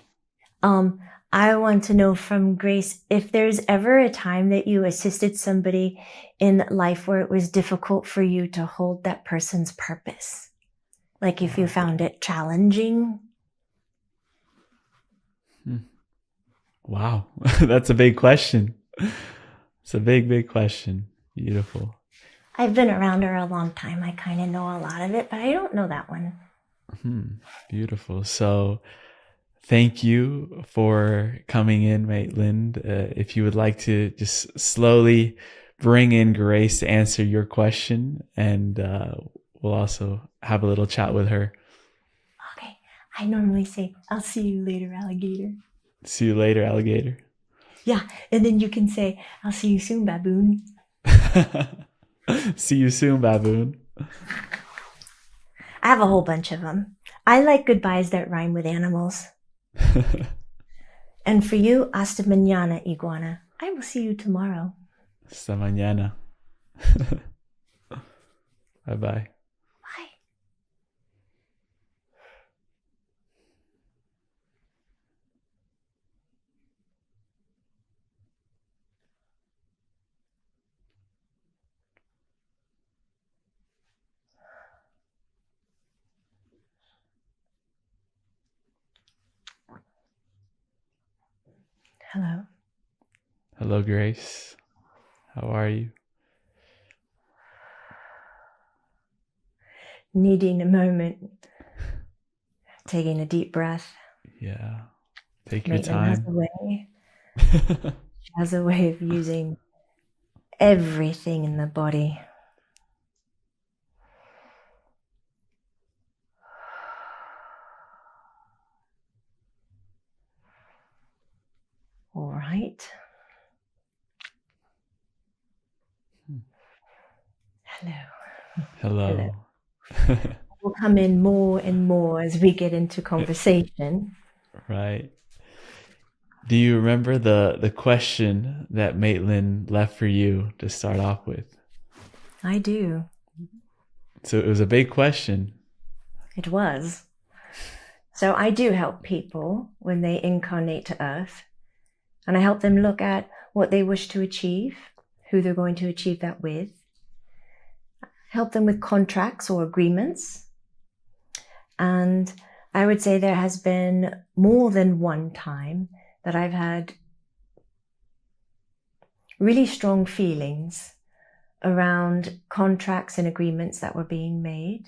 I want to know from Grace if there's ever a time that you assisted somebody in life where it was difficult for you to hold that person's purpose. Like if you found it challenging. Wow. That's a big question. It's a big, big question. Beautiful. I've been around her a long time. I kind of know a lot of it, but I don't know that one. Beautiful. So thank you for coming in, Maitland. If you would like to just slowly bring in Grace to answer your question, and we'll also have a little chat with her. Okay. I normally say, I'll see you later, alligator. See you later, alligator. Yeah. And then you can say, I'll see you soon, baboon. See you soon, baboon. I have a whole bunch of them. I like goodbyes that rhyme with animals. And for you, hasta mañana, iguana. I will see you tomorrow. Hasta mañana. Bye-bye. Bye. Hello. Hello, Grace. How are you? Needing a moment. Taking a deep breath. Yeah. Take your Maitland time. has a way of using everything in the body. All right. Hello. Hello. We'll come in more and more as we get into conversation. Right. Do you remember the question that Maitland left for you to start off with? I do. So it was a big question. It was. So I do help people when they incarnate to Earth, and I help them look at what they wish to achieve, who they're going to achieve that with, help them with contracts or agreements. And I would say there has been more than one time that I've had really strong feelings around contracts and agreements that were being made.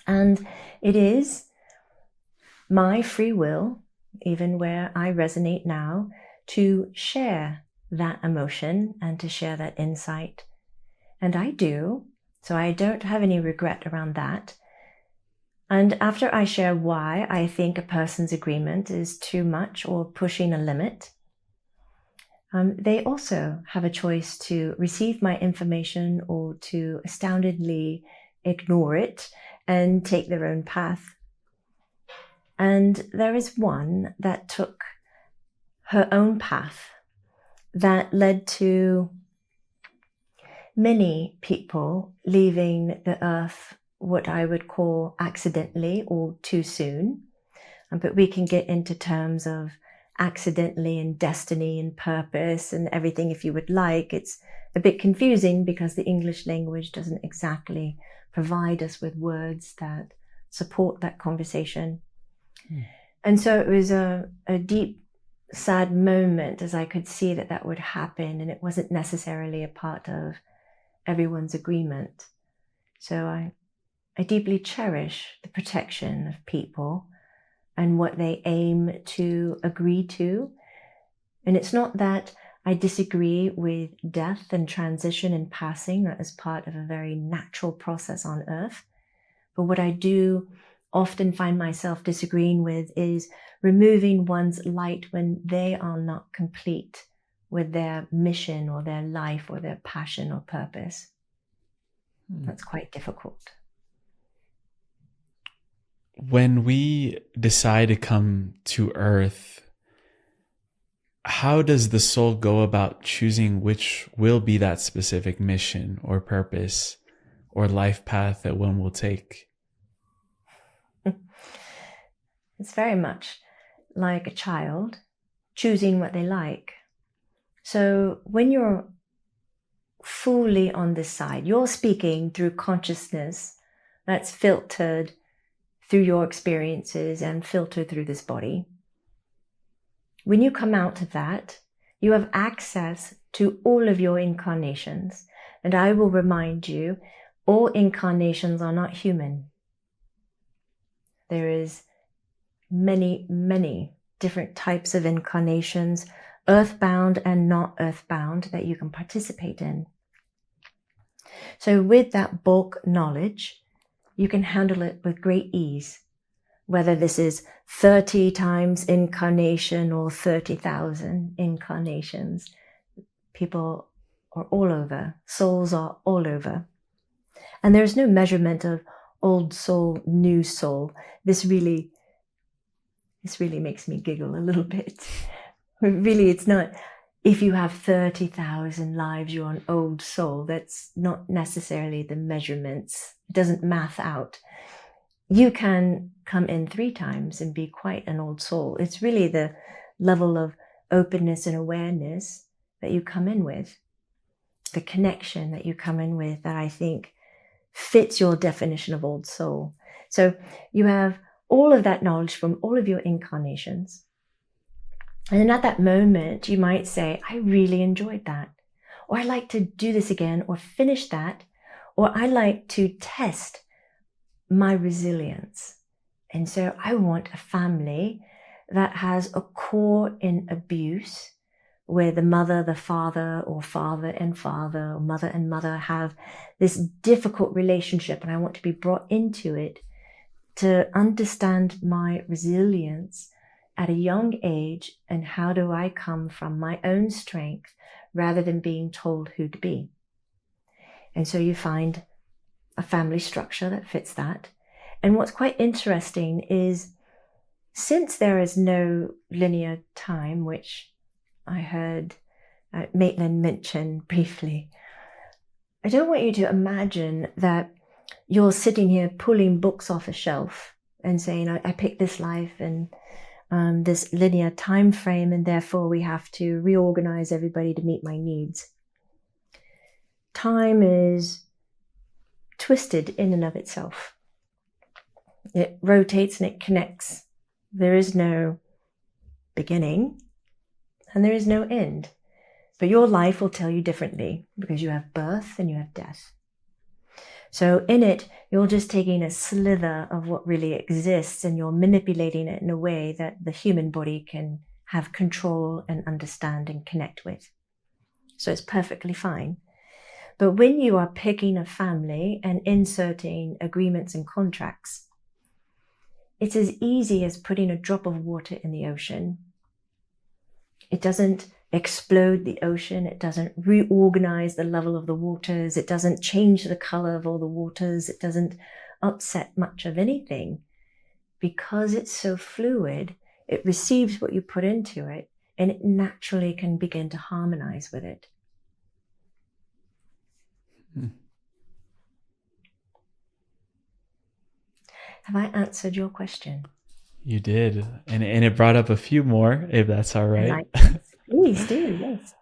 And it is my free will, even where I resonate now, to share that emotion and to share that insight. And I do. So I don't have any regret around that. And after I share why I think a person's agreement is too much or pushing a limit, they also have a choice to receive my information or to astoundedly ignore it and take their own path. And there is one that took her own path that led to many people leaving the earth, what I would call accidentally or too soon. But we can get into terms of accidentally and destiny and purpose and everything if you would like. It's a bit confusing because the English language doesn't exactly provide us with words that support that conversation. And so it was a deep, sad moment as I could see that that would happen, and it wasn't necessarily a part of everyone's agreement. So I deeply cherish the protection of people and what they aim to agree to. And it's not that I disagree with death and transition and passing. That is part of a very natural process on Earth. But what I do often find myself disagreeing with is removing one's light when they are not complete with their mission or their life or their passion or purpose. That's quite difficult. When we decide to come to Earth, how does the soul go about choosing which will be that specific mission or purpose or life path that one will take? It's very much like a child choosing what they like. So when you're fully on this side, you're speaking through consciousness that's filtered through your experiences and filtered through this body. When you come out of that, you have access to all of your incarnations. And I will remind you, all incarnations are not human. There is many, many different types of incarnations, earthbound and not earthbound, that you can participate in. So with that bulk knowledge, you can handle it with great ease, whether this is 30 times incarnation or 30,000 incarnations. People are all over. Souls are all over. And there's no measurement of old soul, new soul. This really makes me giggle a little bit. Really, it's not, if you have 30,000 lives, you're an old soul. That's not necessarily the measurements. It doesn't math out. You can come in 3 times and be quite an old soul. It's really the level of openness and awareness that you come in with, the connection that you come in with, that I think fits your definition of old soul. So you have all of that knowledge from all of your incarnations. And then at that moment, you might say, I really enjoyed that. Or I'd like to do this again, or finish that. Or I like to test my resilience. And so I want a family that has a core in abuse, where the mother, the father, or father and father, or mother and mother have this difficult relationship. And I want to be brought into it to understand my resilience at a young age, and how do I come from my own strength rather than being told who to be. And so you find a family structure that fits that. And what's quite interesting is, since there is no linear time, which I heard Maitland mention briefly, I don't want you to imagine that you're sitting here pulling books off a shelf and saying, I picked this life and this linear time frame, and therefore we have to reorganize everybody to meet my needs. Time is twisted in and of itself. It rotates and it connects. There is no beginning and there is no end. But your life will tell you differently, because you have birth and you have death. So in it, you're just taking a slither of what really exists, and you're manipulating it in a way that the human body can have control and understand and connect with. So it's perfectly fine. But when you are picking a family and inserting agreements and contracts, it's as easy as putting a drop of water in the ocean. It doesn't explode the ocean. It doesn't reorganize the level of the waters. It doesn't change the color of all the waters. It doesn't upset much of anything. Because it's so fluid, it receives what you put into it, and it naturally can begin to harmonize with it. Have I answered your question? You did. And it brought up a few more, if that's all right. Like this. Please do, yes.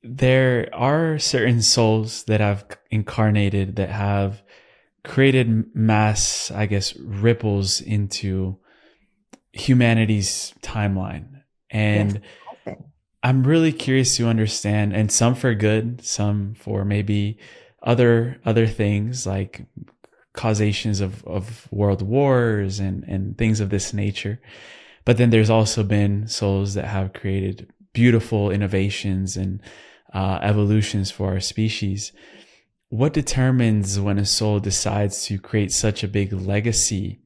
There are certain souls that have incarnated that have created mass, I guess, ripples into humanity's timeline. And yes. I'm really curious to understand, and some for good, some for maybe other things like causations of world wars and things of this nature. But then there's also been souls that have created beautiful innovations and evolutions for our species. What determines when a soul decides to create such a big legacy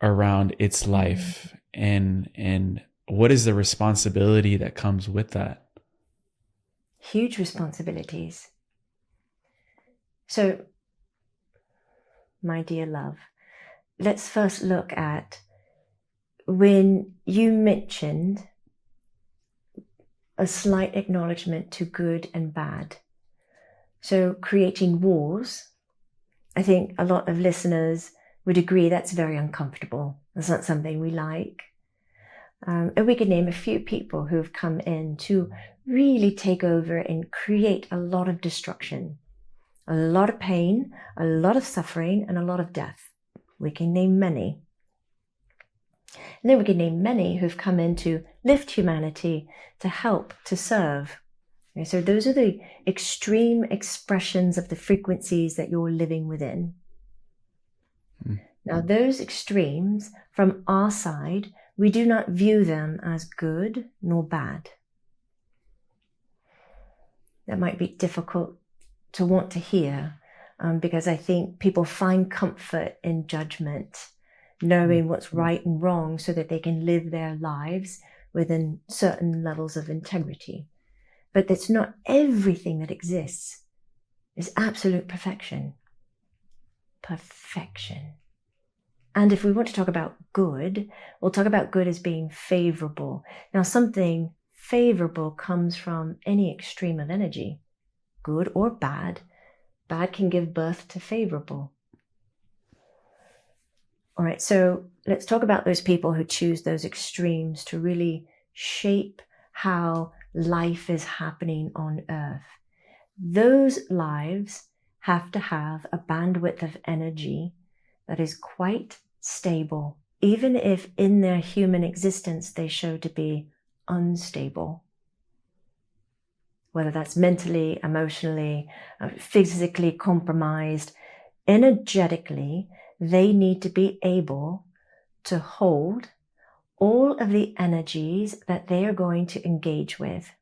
around its life, and what is the responsibility that comes with that? Huge responsibilities. So, my dear love, let's first look at when you mentioned a slight acknowledgement to good and bad. So creating wars, I think a lot of listeners would agree that's very uncomfortable. That's not something we like. And we could name a few people who've come in to really take over and create a lot of destruction, a lot of pain, a lot of suffering, and a lot of death. We can name many. And then we can name many who've come in to lift humanity, to help, to serve. Okay, so those are the extreme expressions of the frequencies that you're living within. Now, those extremes, from our side, we do not view them as good nor bad. That might be difficult to want to hear, because I think people find comfort in judgment, knowing what's right and wrong so that they can live their lives within certain levels of integrity. But that's not everything that exists is absolute perfection. Perfection. And if we want to talk about good, we'll talk about good as being favorable. Now, something favorable comes from any extreme of energy, good or bad. Bad can give birth to favorable. All right, so let's talk about those people who choose those extremes to really shape how life is happening on Earth. Those lives have to have a bandwidth of energy that is quite stable, even if in their human existence they show to be unstable. Whether that's mentally, emotionally, physically compromised, energetically, they need to be able to hold all of the energies that they are going to engage with.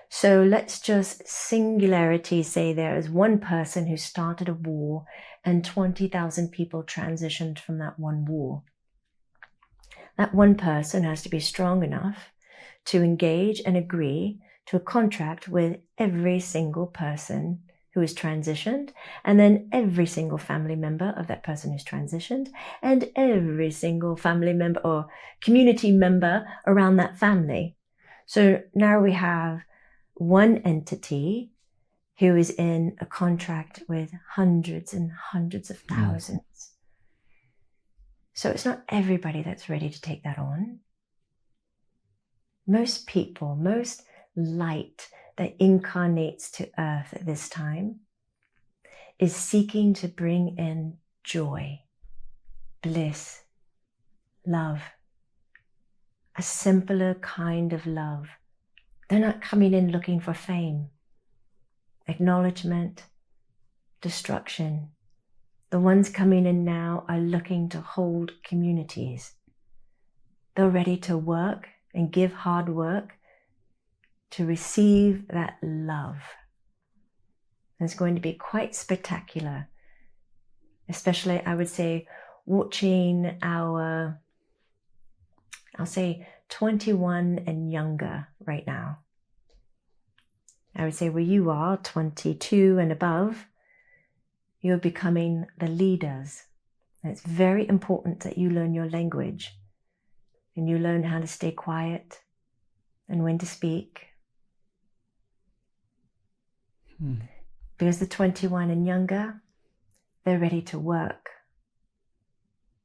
So let's just singularity say there is one person who started a war and 20,000 people transitioned from that one war. That one person has to be strong enough to engage and agree to a contract with every single person who is transitioned, and then every single family member of that person who's transitioned, and every single family member or community member around that family. So now we have one entity who is in a contract with hundreds and hundreds of thousands. So it's not everybody that's ready to take that on. Most people, most light that incarnates to Earth at this time is seeking to bring in joy, bliss, love, a simpler kind of love. They're not coming in looking for fame, acknowledgement, destruction. The ones coming in now are looking to hold communities. They're ready to work and give hard work to receive that love. It's going to be quite spectacular, especially, I would say, watching our, I'll say 21 and younger right now. I would say where you are, 22 and above, you're becoming the leaders. And it's very important that you learn your language and you learn how to stay quiet and when to speak. Because the 21 and younger, they're ready to work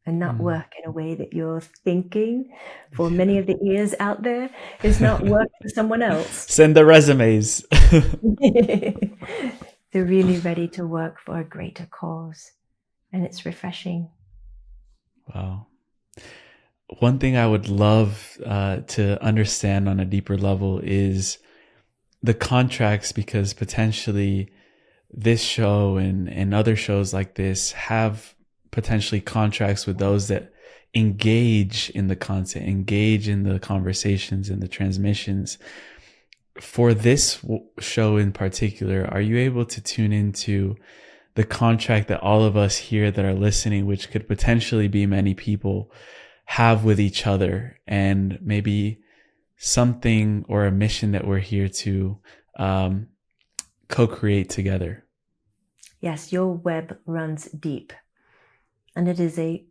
and not work in a way that you're thinking. For many of the ears out there, is not work for someone else. Send the resumes. They're really ready to work for a greater cause, and it's refreshing. Wow. One thing I would love to understand on a deeper level is the contracts, because potentially this show and other shows like this have potentially contracts with those that engage in the content, engage in the conversations and the transmissions. For this show in particular, are you able to tune into the contract that all of us here that are listening, which could potentially be many people, have with each other, and maybe something or a mission that we're here to co-create together? Yes, your web runs deep, and it is a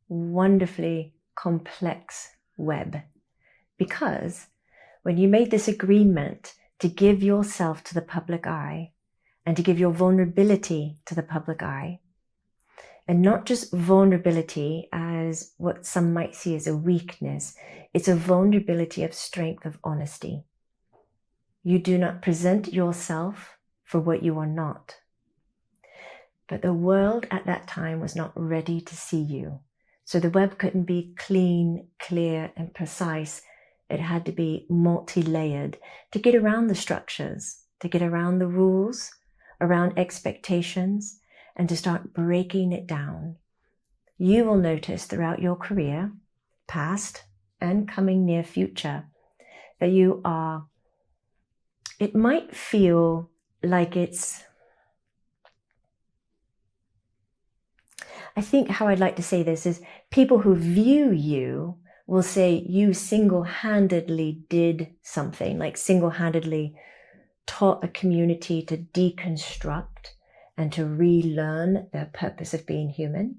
wonderfully complex web, because when you made this agreement to give yourself to the public eye and to give your vulnerability to the public eye, and not just vulnerability as what some might see as a weakness, it's a vulnerability of strength, of honesty. You do not present yourself for what you are not. But the world at that time was not ready to see you. So the web couldn't be clean, clear, and precise. It had to be multi-layered to get around the structures, to get around the rules, around expectations, and to start breaking it down. You will notice throughout your career, past and coming near future, that you are, it might feel like it's, I think how I'd like to say this is, people who view you will say you single-handedly did something, like single-handedly taught a community to deconstruct and to relearn their purpose of being human.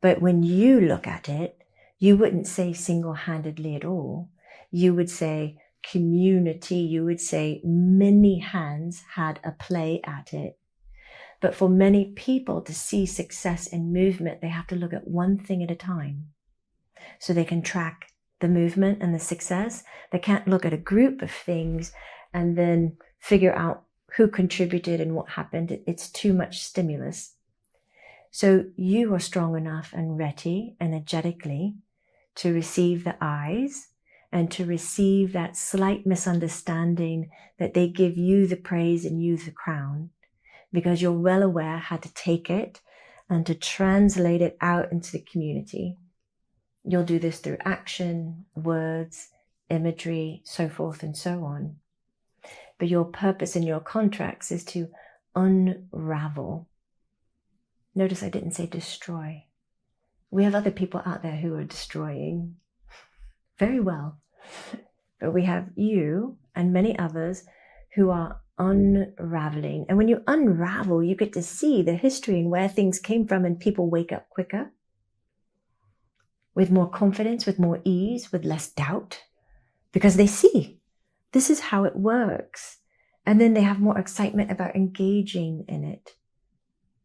But when you look at it, you wouldn't say single-handedly at all. You would say community, you would say many hands had a play at it. But for many people to see success in movement, they have to look at one thing at a time, so they can track the movement and the success. They can't look at a group of things and then figure out who contributed and what happened. It's too much stimulus. So you are strong enough and ready energetically to receive the eyes and to receive that slight misunderstanding that they give you the praise and you the crown, because you're well aware how to take it and to translate it out into the community. You'll do this through action, words, imagery, so forth and so on. But your purpose in your contracts is to unravel. Notice I didn't say destroy. We have other people out there who are destroying very well. But we have you and many others who are unraveling. And when you unravel, you get to see the history and where things came from, and people wake up quicker, with more confidence, with more ease, with less doubt, because they see this is how it works. And then they have more excitement about engaging in it.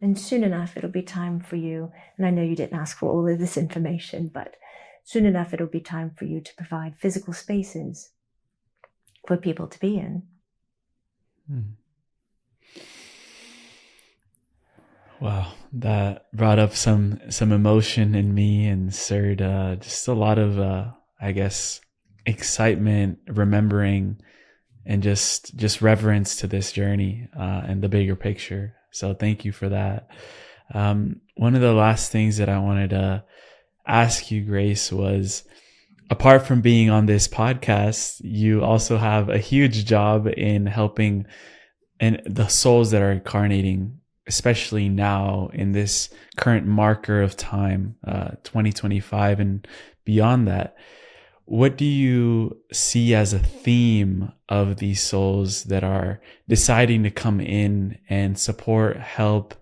And soon enough, it'll be time for you. And I know you didn't ask for all of this information, but soon enough, it'll be time for you to provide physical spaces for people to be in. Wow, that brought up some emotion in me and stirred just a lot of I guess excitement, remembering, and just reverence to this journey and the bigger picture. So thank you for that. One of the last things that I wanted to ask you, Grace, was, apart from being on this podcast, you also have a huge job in helping and the souls that are incarnating, especially now in this current marker of time, 2025 and beyond that, what do you see as a theme of these souls that are deciding to come in and support, help,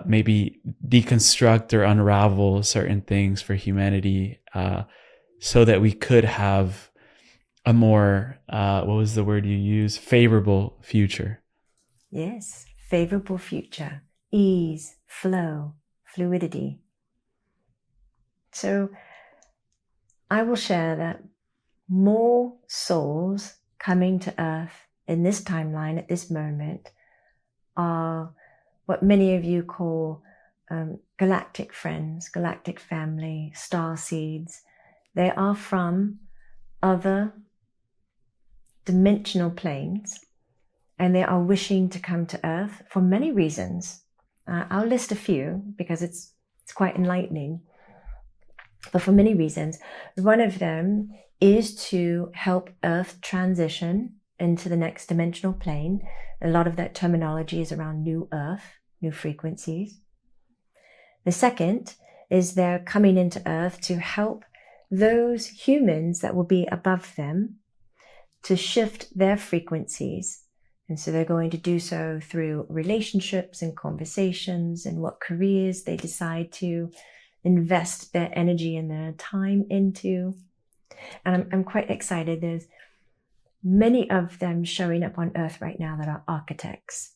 maybe deconstruct or unravel certain things for humanity, so that we could have a more, what was the word you used? Favorable future. Yes, favorable future, ease, flow, fluidity. So I will share that more souls coming to Earth in this timeline at this moment are what many of you call galactic friends, galactic family, starseeds. They are from other dimensional planes, and they are wishing to come to Earth for many reasons. I'll list a few because it's quite enlightening. But for many reasons, one of them is to help Earth transition into the next dimensional plane. A lot of that terminology is around new Earth, new frequencies. The second is they're coming into Earth to help those humans that will be above them to shift their frequencies. And so they're going to do so through relationships and conversations and what careers they decide to invest their energy and their time into. And I'm quite excited. There's many of them showing up on Earth right now that are architects.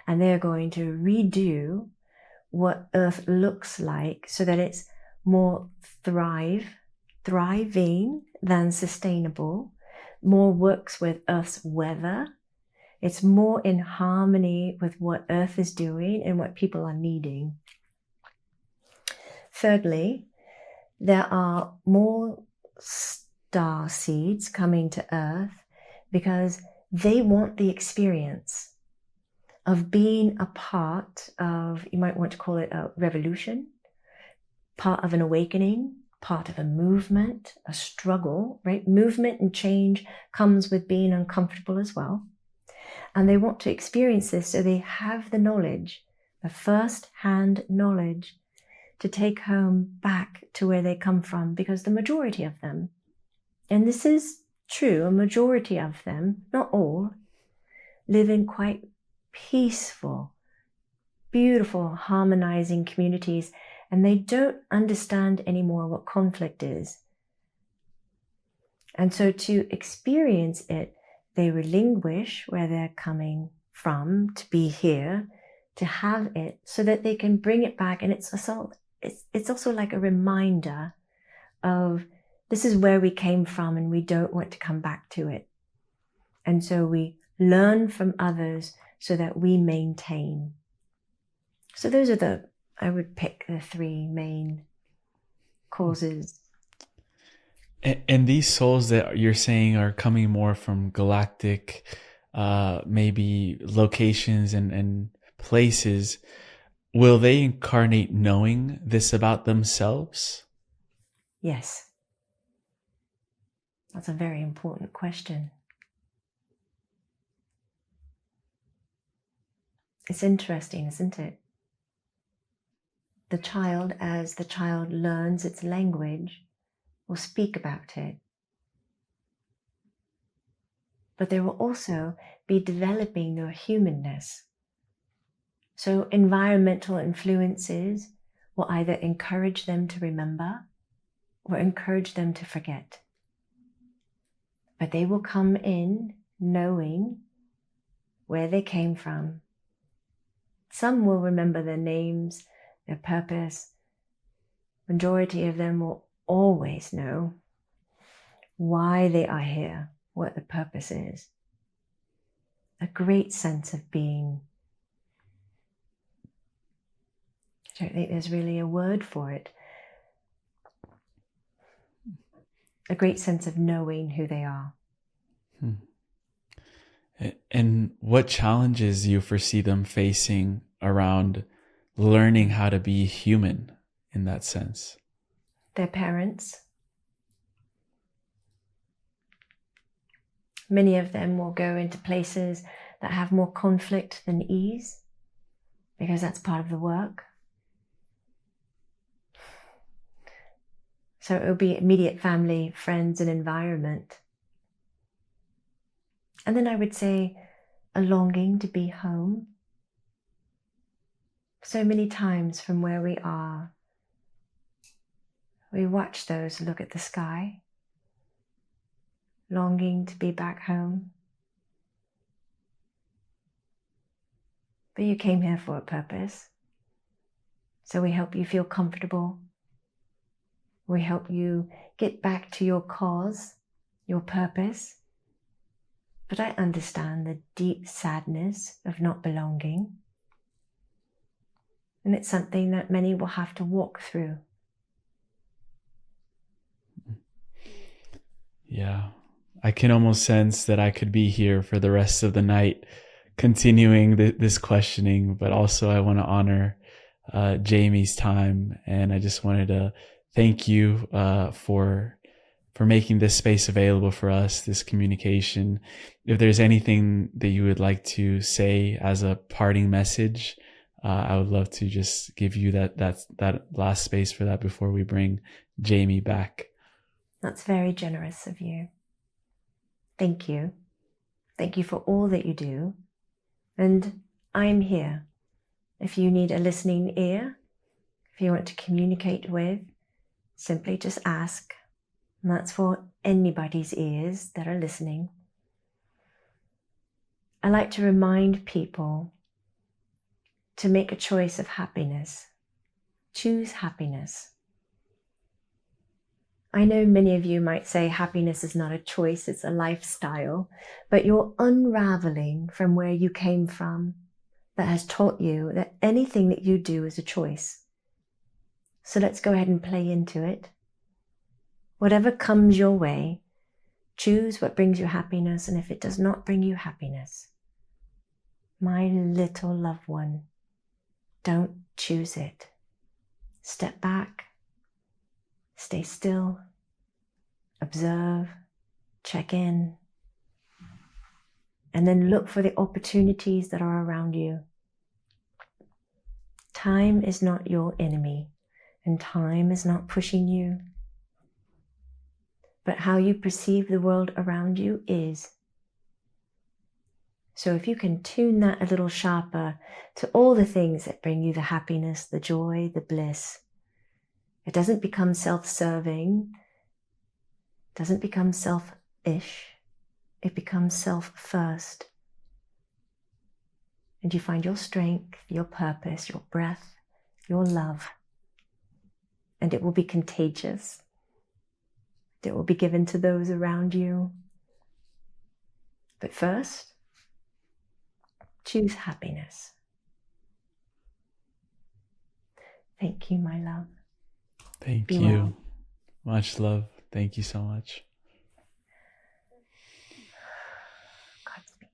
And they're going to redo what Earth looks like so that it's more thriving than sustainable, more works with Earth's weather. It's more in harmony with what Earth is doing and what people are needing. Thirdly, there are more star seeds coming to Earth because they want the experience of being a part of, you might want to call it a revolution, part of an awakening, part of a movement, a struggle, right? Movement and change comes with being uncomfortable as well. And they want to experience this so they have the knowledge, the first-hand knowledge to take home back to where they come from, because the majority of them, and this is true, a majority of them, not all, live in quite peaceful, beautiful, harmonizing communities, and they don't understand anymore what conflict is. And so to experience it, they relinquish where they're coming from to be here, to have it so that they can bring it back. And it's also like a reminder of this is where we came from and we don't want to come back to it. And so we learn from others so that we maintain. So those are I would pick the three main causes. And these souls that you're saying are coming more from galactic, maybe locations and places, will they incarnate knowing this about themselves? Yes. That's a very important question. It's interesting, isn't it? The child, as the child learns its language, will speak about it. But they will also be developing their humanness. So environmental influences will either encourage them to remember or encourage them to forget. But they will come in knowing where they came from. Some will remember their names, their purpose. Majority of them will always know why they are here, what the purpose is. A great sense of being. I don't think there's really a word for it. A great sense of knowing who they are. And what challenges you foresee them facing around learning how to be human in that sense? Their parents. Many of them will go into places that have more conflict than ease, because that's part of the work. So it will be immediate family, friends, and environment. And then I would say a longing to be home. So many times from where we are, we watch those look at the sky, longing to be back home. But you came here for a purpose. So we help you feel comfortable. We help you get back to your cause, your purpose. But I understand the deep sadness of not belonging. And it's something that many will have to walk through. Yeah, I can almost sense that I could be here for the rest of the night continuing this questioning, but also I want to honor Jamie's time, and I just wanted to thank you for making this space available for us, this communication. If there's anything that you would like to say as a parting message, I would love to just give you that last space for that before we bring Jamie back. That's very generous of you. Thank you. Thank you for all that you do. And I'm here. If you need a listening ear, if you want to communicate with, simply just ask. And that's for anybody's ears that are listening. I like to remind people to make a choice of happiness. Choose happiness. I know many of you might say happiness is not a choice, it's a lifestyle, but you're unraveling from where you came from that has taught you that anything that you do is a choice. So let's go ahead and play into it. Whatever comes your way, choose what brings you happiness, and if it does not bring you happiness, my little loved one, don't choose it. Step back. Stay still, observe, check in, and then look for the opportunities that are around you. Time is not your enemy, and time is not pushing you. But how you perceive the world around you is. So if you can tune that a little sharper to all the things that bring you the happiness, the joy, the bliss, it doesn't become self-serving, doesn't become selfish, it becomes self-first. And you find your strength, your purpose, your breath, your love. And it will be contagious. It will be given to those around you. But first, choose happiness. Thank you, my love. Thank Be you. well. Much love. Thank you so much. Godspeed.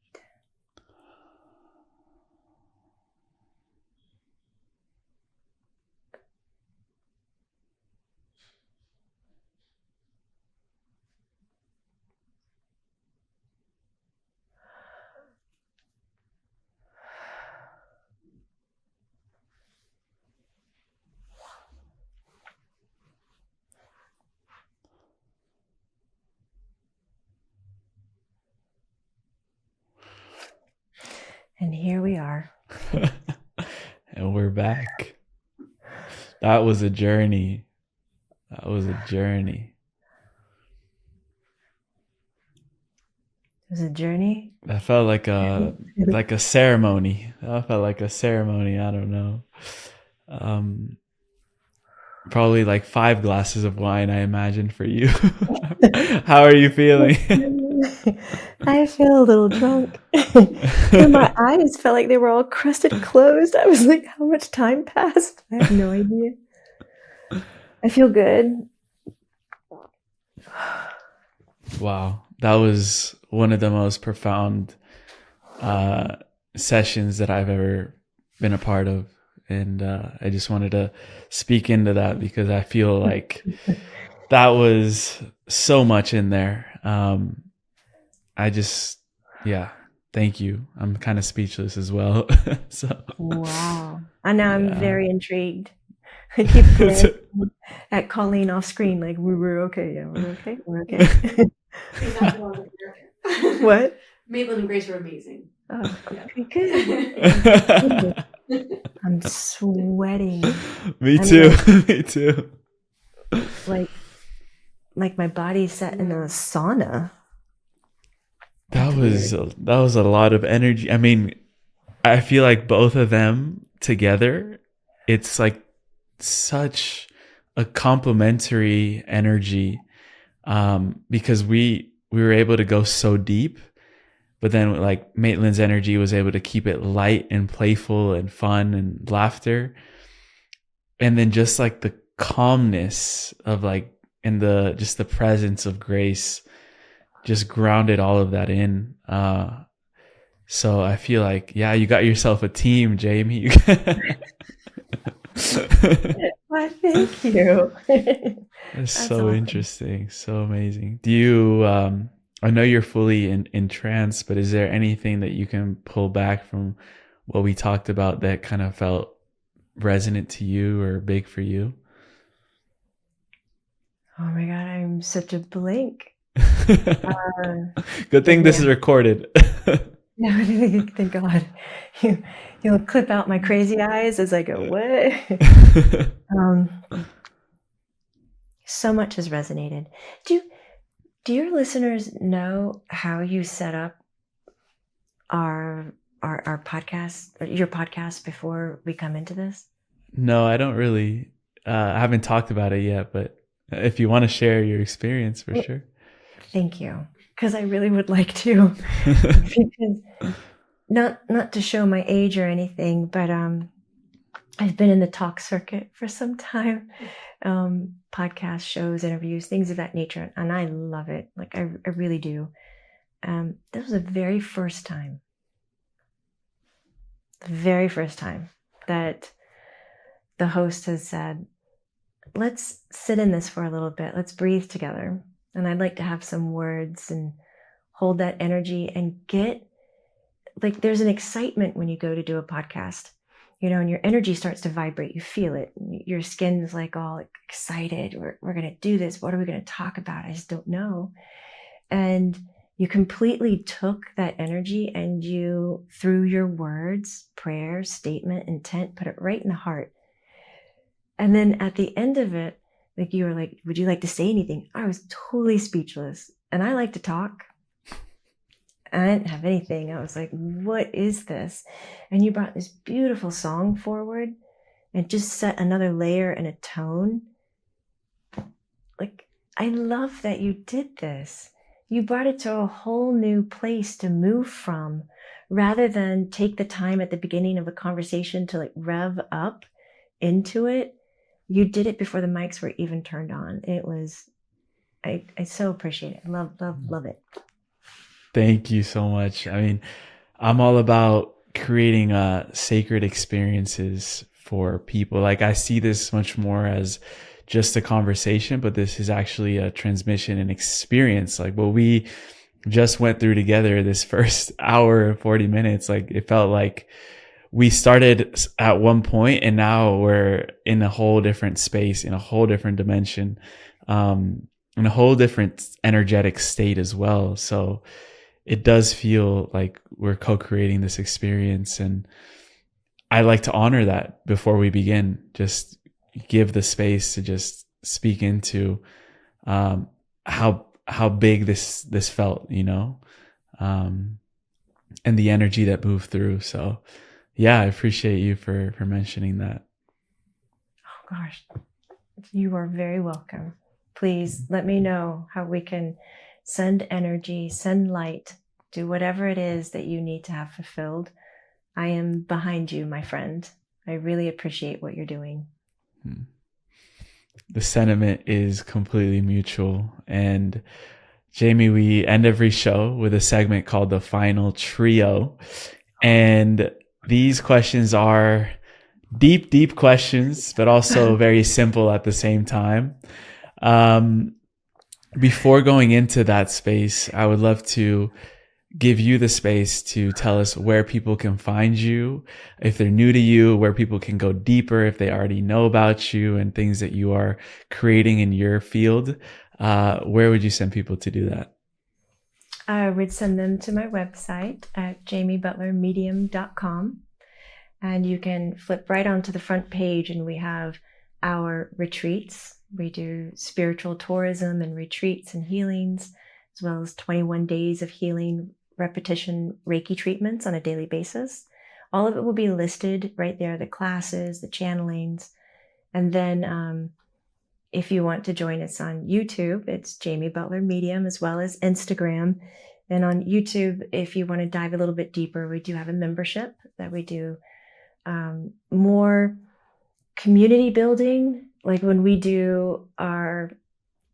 And here we are. And we're back. That was a journey. That was a journey. It was a journey. That felt like a ceremony. That felt like a ceremony. I don't know. Probably like 5 glasses of wine, I imagine, for you. How are you feeling? I feel a little drunk. And my eyes felt like they were all crusted closed. I was like, how much time passed? I have no idea. I feel good. Wow. That was one of the most profound sessions that I've ever been a part of. And I just wanted to speak into that because I feel like that was so much in there. Yeah. Thank you. I'm kind of speechless as well. So Wow. And now I'm yeah. very intrigued. I keep glancing at Colleen off screen, like, we're okay. Yeah, we're okay. We're okay. What? Maitland and Grace were amazing. Oh, okay, good. I'm sweating. Me I'm too. Me too. Like my body's set in a sauna. That was a lot of energy. I mean, I feel like both of them together, it's like such a complementary energy, because we were able to go so deep, but then like Maitland's energy was able to keep it light and playful and fun and laughter, and then just like the calmness of like, and just the presence of Grace just grounded all of that in. So I feel like, yeah, you got yourself a team, Jamie. Why, thank you. That's so awesome. Interesting. So amazing. Do you, I know you're fully in trance, but is there anything that you can pull back from what we talked about that kind of felt resonant to you or big for you? Oh my God, I'm such a blank. Good thing this is recorded. No, thank God. You'll clip out my crazy eyes as I go, what? So much has resonated. Do your listeners know how you set up our podcast, or your podcast, before we come into this? No, I don't really. I haven't talked about it yet, but if you want to share your experience, for sure. Thank you, because I really would like to. Because not to show my age or anything, but I've been in the talk circuit for some time, podcast shows, interviews, things of that nature, and I love it. Like I really do. This was the very first time that the host has said, let's sit in this for a little bit. Let's breathe together. And I'd like to have some words and hold that energy and get, like, there's an excitement when you go to do a podcast, and your energy starts to vibrate. You feel it. Your skin's like all excited. We're going to do this. What are we going to talk about? I just don't know. And you completely took that energy and you, through your words, prayer, statement, intent, put it right in the heart. And then at the end of it, like, you were like, would you like to say anything? I was totally speechless. And I like to talk. I didn't have anything. I was like, what is this? And you brought this beautiful song forward and just set another layer and a tone. Like, I love that you did this. You brought it to a whole new place to move from, rather than take the time at the beginning of a conversation to like rev up into it. You did it before the mics were even turned on. It was, I so appreciate it. Love it. Thank you so much. I mean, I'm all about creating sacred experiences for people. Like, I see this much more as just a conversation, but this is actually a transmission and experience. Like what we just went through together, this first hour and 40 minutes, like it felt like we started at one point and now we're in a whole different space, in a whole different dimension, in a whole different energetic state as well. So it does feel like we're co-creating this experience. And I like to honor that before we begin, just give the space to just speak into how big this felt, and the energy that moved through. So yeah, I appreciate you for mentioning that. Oh gosh, you are very welcome. Please let me know how we can send energy, send light, do whatever it is that you need to have fulfilled. I am behind you, my friend. I really appreciate what you're doing. The sentiment is completely mutual. And Jamie, we end every show with a segment called the Final Trio. And these questions are deep questions, but also very simple at the same time. Before going into that space, I would love to give you the space to tell us where people can find you, if they're new to you, where people can go deeper, if they already know about you and things that you are creating in your field. Where would you send people to do that? I would send them to my website at jamiebutlermedium.com. And you can flip right onto the front page, and we have our retreats. We do spiritual tourism and retreats and healings, as well as 21 days of healing, repetition Reiki treatments on a daily basis. All of it will be listed right there, the classes, the channelings. And then if you want to join us on YouTube, it's Jamie Butler Medium, as well as Instagram. And on YouTube, if you want to dive a little bit deeper, we do have a membership that we do more community building. Like when we do our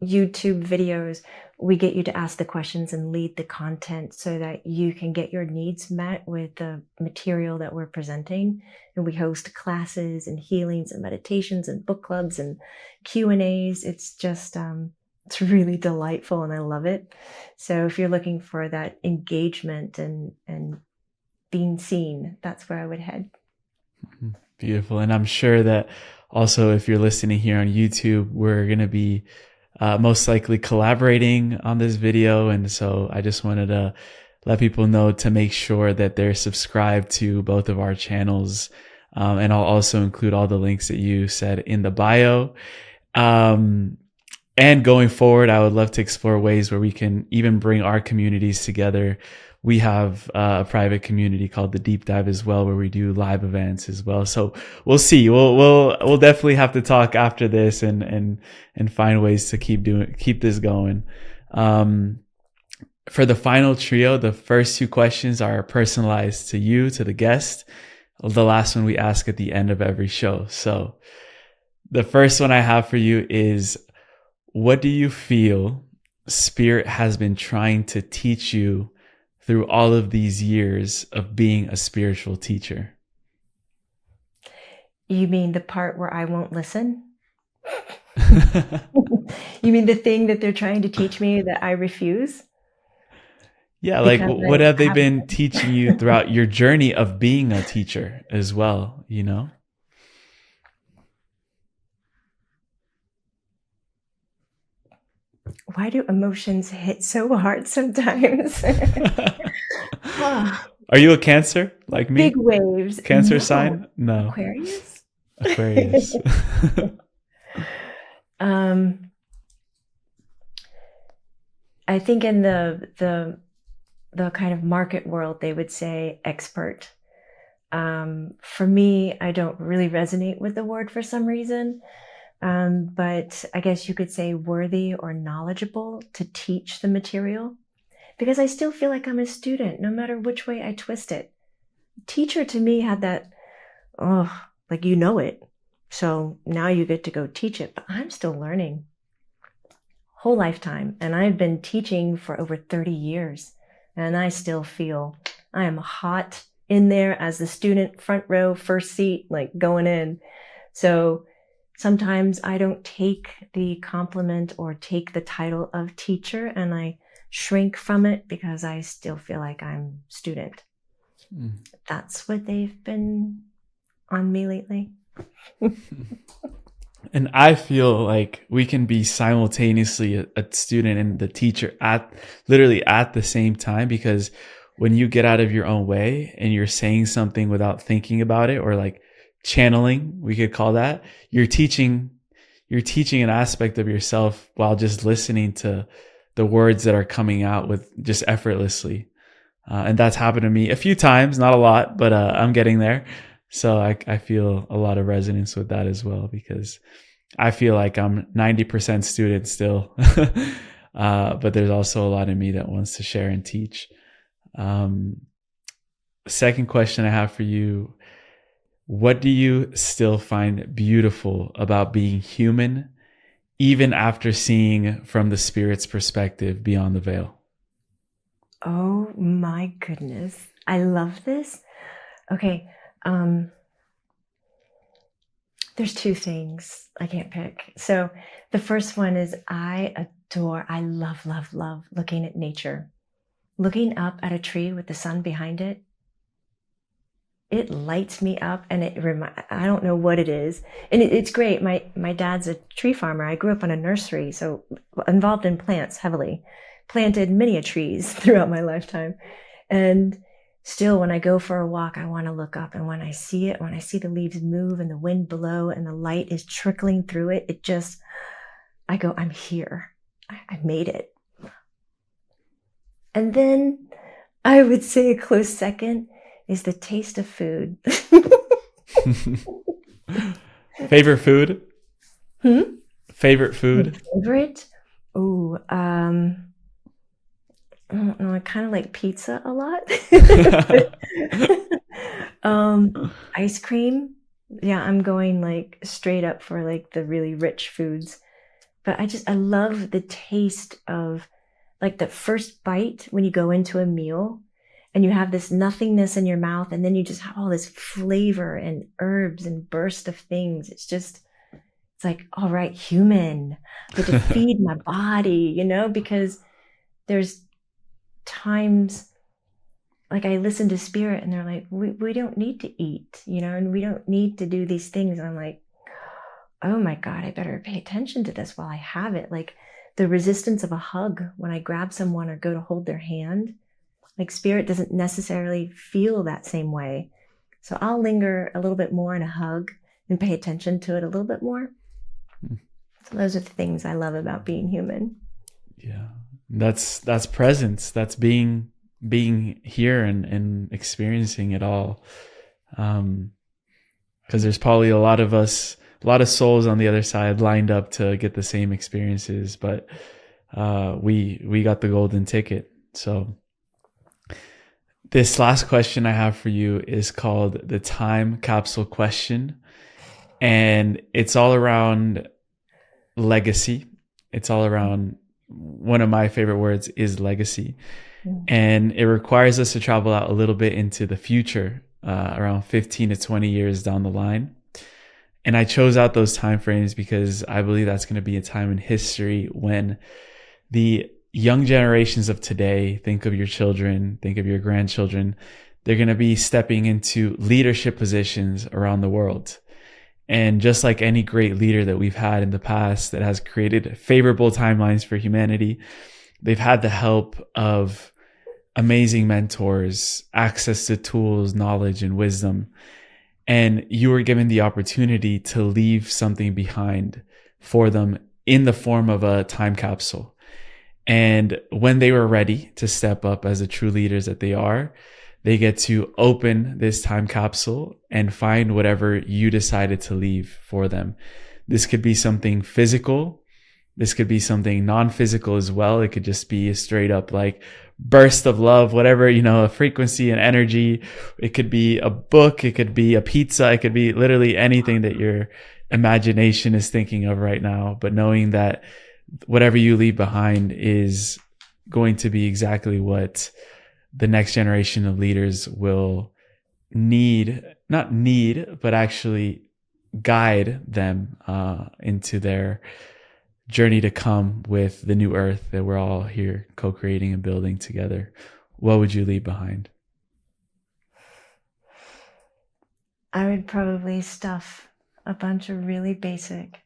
YouTube videos, we get you to ask the questions and lead the content so that you can get your needs met with the material that we're presenting. And we host classes and healings and meditations and book clubs and Q&As. It's just, it's really delightful and I love it. So if you're looking for that engagement and being seen, that's where I would head. Beautiful. And I'm sure that also if you're listening here on YouTube, we're going to be most likely collaborating on this video. And so I just wanted to let people know to make sure that they're subscribed to both of our channels. And I'll also include all the links that you said in the bio. And going forward, I would love to explore ways where we can even bring our communities together. We have a private community called the Deep Dive as well, where we do live events as well. So we'll see. We'll definitely have to talk after this and find ways to keep this going. For the final trio, the first two questions are personalized to you, to the guest. The last one we ask at the end of every show. So the first one I have for you is, what do you feel Spirit has been trying to teach you through all of these years of being a spiritual teacher? You mean the part where I won't listen? You mean the thing that they're trying to teach me that I refuse? Yeah, like what have they been teaching you throughout your journey of being a teacher as well, you know? Why do emotions hit so hard sometimes? Are you a Cancer like me? Big waves. Cancer No. sign? No. Aquarius? Aquarius. I think in the kind of market world, they would say expert. For me, I don't really resonate with the word for some reason. But I guess you could say worthy or knowledgeable to teach the material, because I still feel like I'm a student, no matter which way I twist it. Teacher to me had that, like you know it. So now you get to go teach it, but I'm still learning. Whole lifetime. And I've been teaching for over 30 years. And I still feel I am hot in there as the student, front row, first seat, like going in. So sometimes I don't take the compliment or take the title of teacher, and I shrink from it because I still feel like I'm student. That's what they've been on me lately. And I feel like we can be simultaneously a student and the teacher literally at the same time, because when you get out of your own way and you're saying something without thinking about it, or like channeling, we could call that, you're teaching an aspect of yourself while just listening to the words that are coming out with just effortlessly. And that's happened to me a few times, not a lot, but I'm getting there. So I feel a lot of resonance with that as well, because I feel like I'm 90% student still, but there's also a lot of me that wants to share and teach. Second question I have for you: what do you still find beautiful about being human, even after seeing from the Spirit's perspective beyond the veil? Oh my goodness. I love this. Okay. There's two things I can't pick. So the first one is I love looking at nature. looking up at a tree with the sun behind it, it lights me up, and I don't know what it is. And it's great. My dad's a tree farmer. I grew up on a nursery, so involved in plants heavily. Planted many trees throughout my lifetime. And still, when I go for a walk, I want to look up. And when I see the leaves move and the wind blow and the light is trickling through it, I go, I'm here. I made it. And then I would say a close second is the taste of food. Favorite food? Favorite food? Favorite? Oh, I don't know. I kind of like pizza a lot. Ice cream. Yeah, I'm going like straight up for like the really rich foods. But I love the taste of like the first bite when you go into a meal and you have this nothingness in your mouth, and then you just have all this flavor and herbs and burst of things. It's like, all right, human, I get to feed my body, because there's times like I listen to spirit and they're like, we don't need to eat, and we don't need to do these things. And I'm like, oh my God, I better pay attention to this while I have it. Like the resistance of a hug when I grab someone or go to hold their hand, like spirit doesn't necessarily feel that same way. So I'll linger a little bit more in a hug and pay attention to it a little bit more. So those are the things I love about being human. Yeah. That's presence. That's being here and experiencing it all. Because there's probably a lot of souls on the other side lined up to get the same experiences, but we got the golden ticket. So this last question I have for you is called the time capsule question, and it's all around legacy. It's all around, one of my favorite words is legacy. And it requires us to travel out a little bit into the future, around 15 to 20 years down the line. And I chose out those time frames because I believe that's going to be a time in history when the young generations of today, think of your children, think of your grandchildren, they're going to be stepping into leadership positions around the world. And just like any great leader that we've had in the past that has created favorable timelines for humanity, they've had the help of amazing mentors, access to tools, knowledge, and wisdom. And you were given the opportunity to leave something behind for them in the form of a time capsule. And when they were ready to step up as the true leaders that they are, they get to open this time capsule and find whatever you decided to leave for them. This could be something physical. This could be something non-physical as well. It could just be a straight up like burst of love, whatever, a frequency and energy. It could be a book. It could be a pizza. It could be literally anything that your imagination is thinking of right now. But knowing that whatever you leave behind is going to be exactly what the next generation of leaders will not need, but actually guide them into their journey to come with the new earth that we're all here co-creating and building together. What would you leave behind? I would probably stuff a bunch of really basic,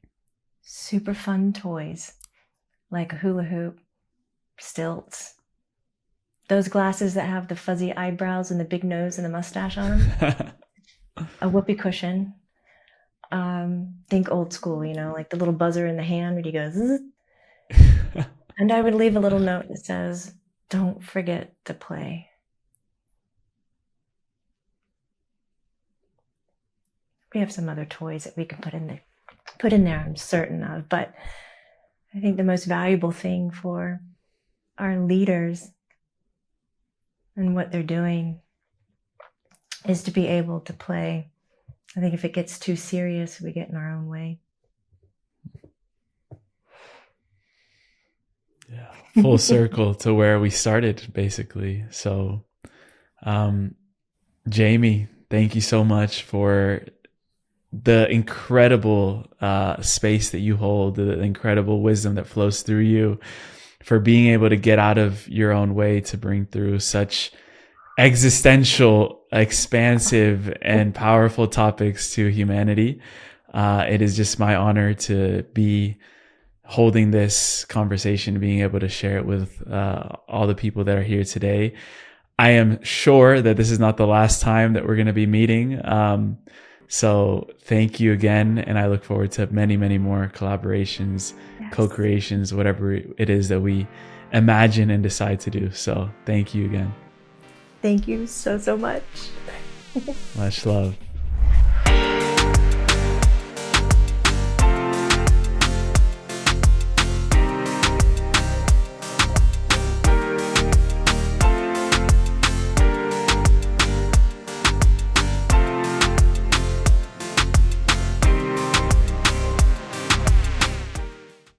super fun toys like a hula hoop, stilts, those glasses that have the fuzzy eyebrows and the big nose and the mustache on them, a whoopee cushion. Think old school, like the little buzzer in the hand where you go, zzz. And I would leave a little note that says, don't forget to play. We have some other toys that we can put in there, I'm certain of, but I think the most valuable thing for our leaders and what they're doing is to be able to play. I think if it gets too serious, we get in our own way. Yeah, full circle to where we started, basically. So, Jamie, thank you so much for the incredible space that you hold, the incredible wisdom that flows through you, for being able to get out of your own way to bring through such existential, expansive, and powerful topics to humanity. It is just my honor to be holding this conversation, being able to share it with all the people that are here today. I am sure that this is not the last time that we're going to be meeting. So thank you again. And I look forward to many, many more collaborations, yes, co-creations, whatever it is that we imagine and decide to do. So thank you again. Thank you so, so much. Much love.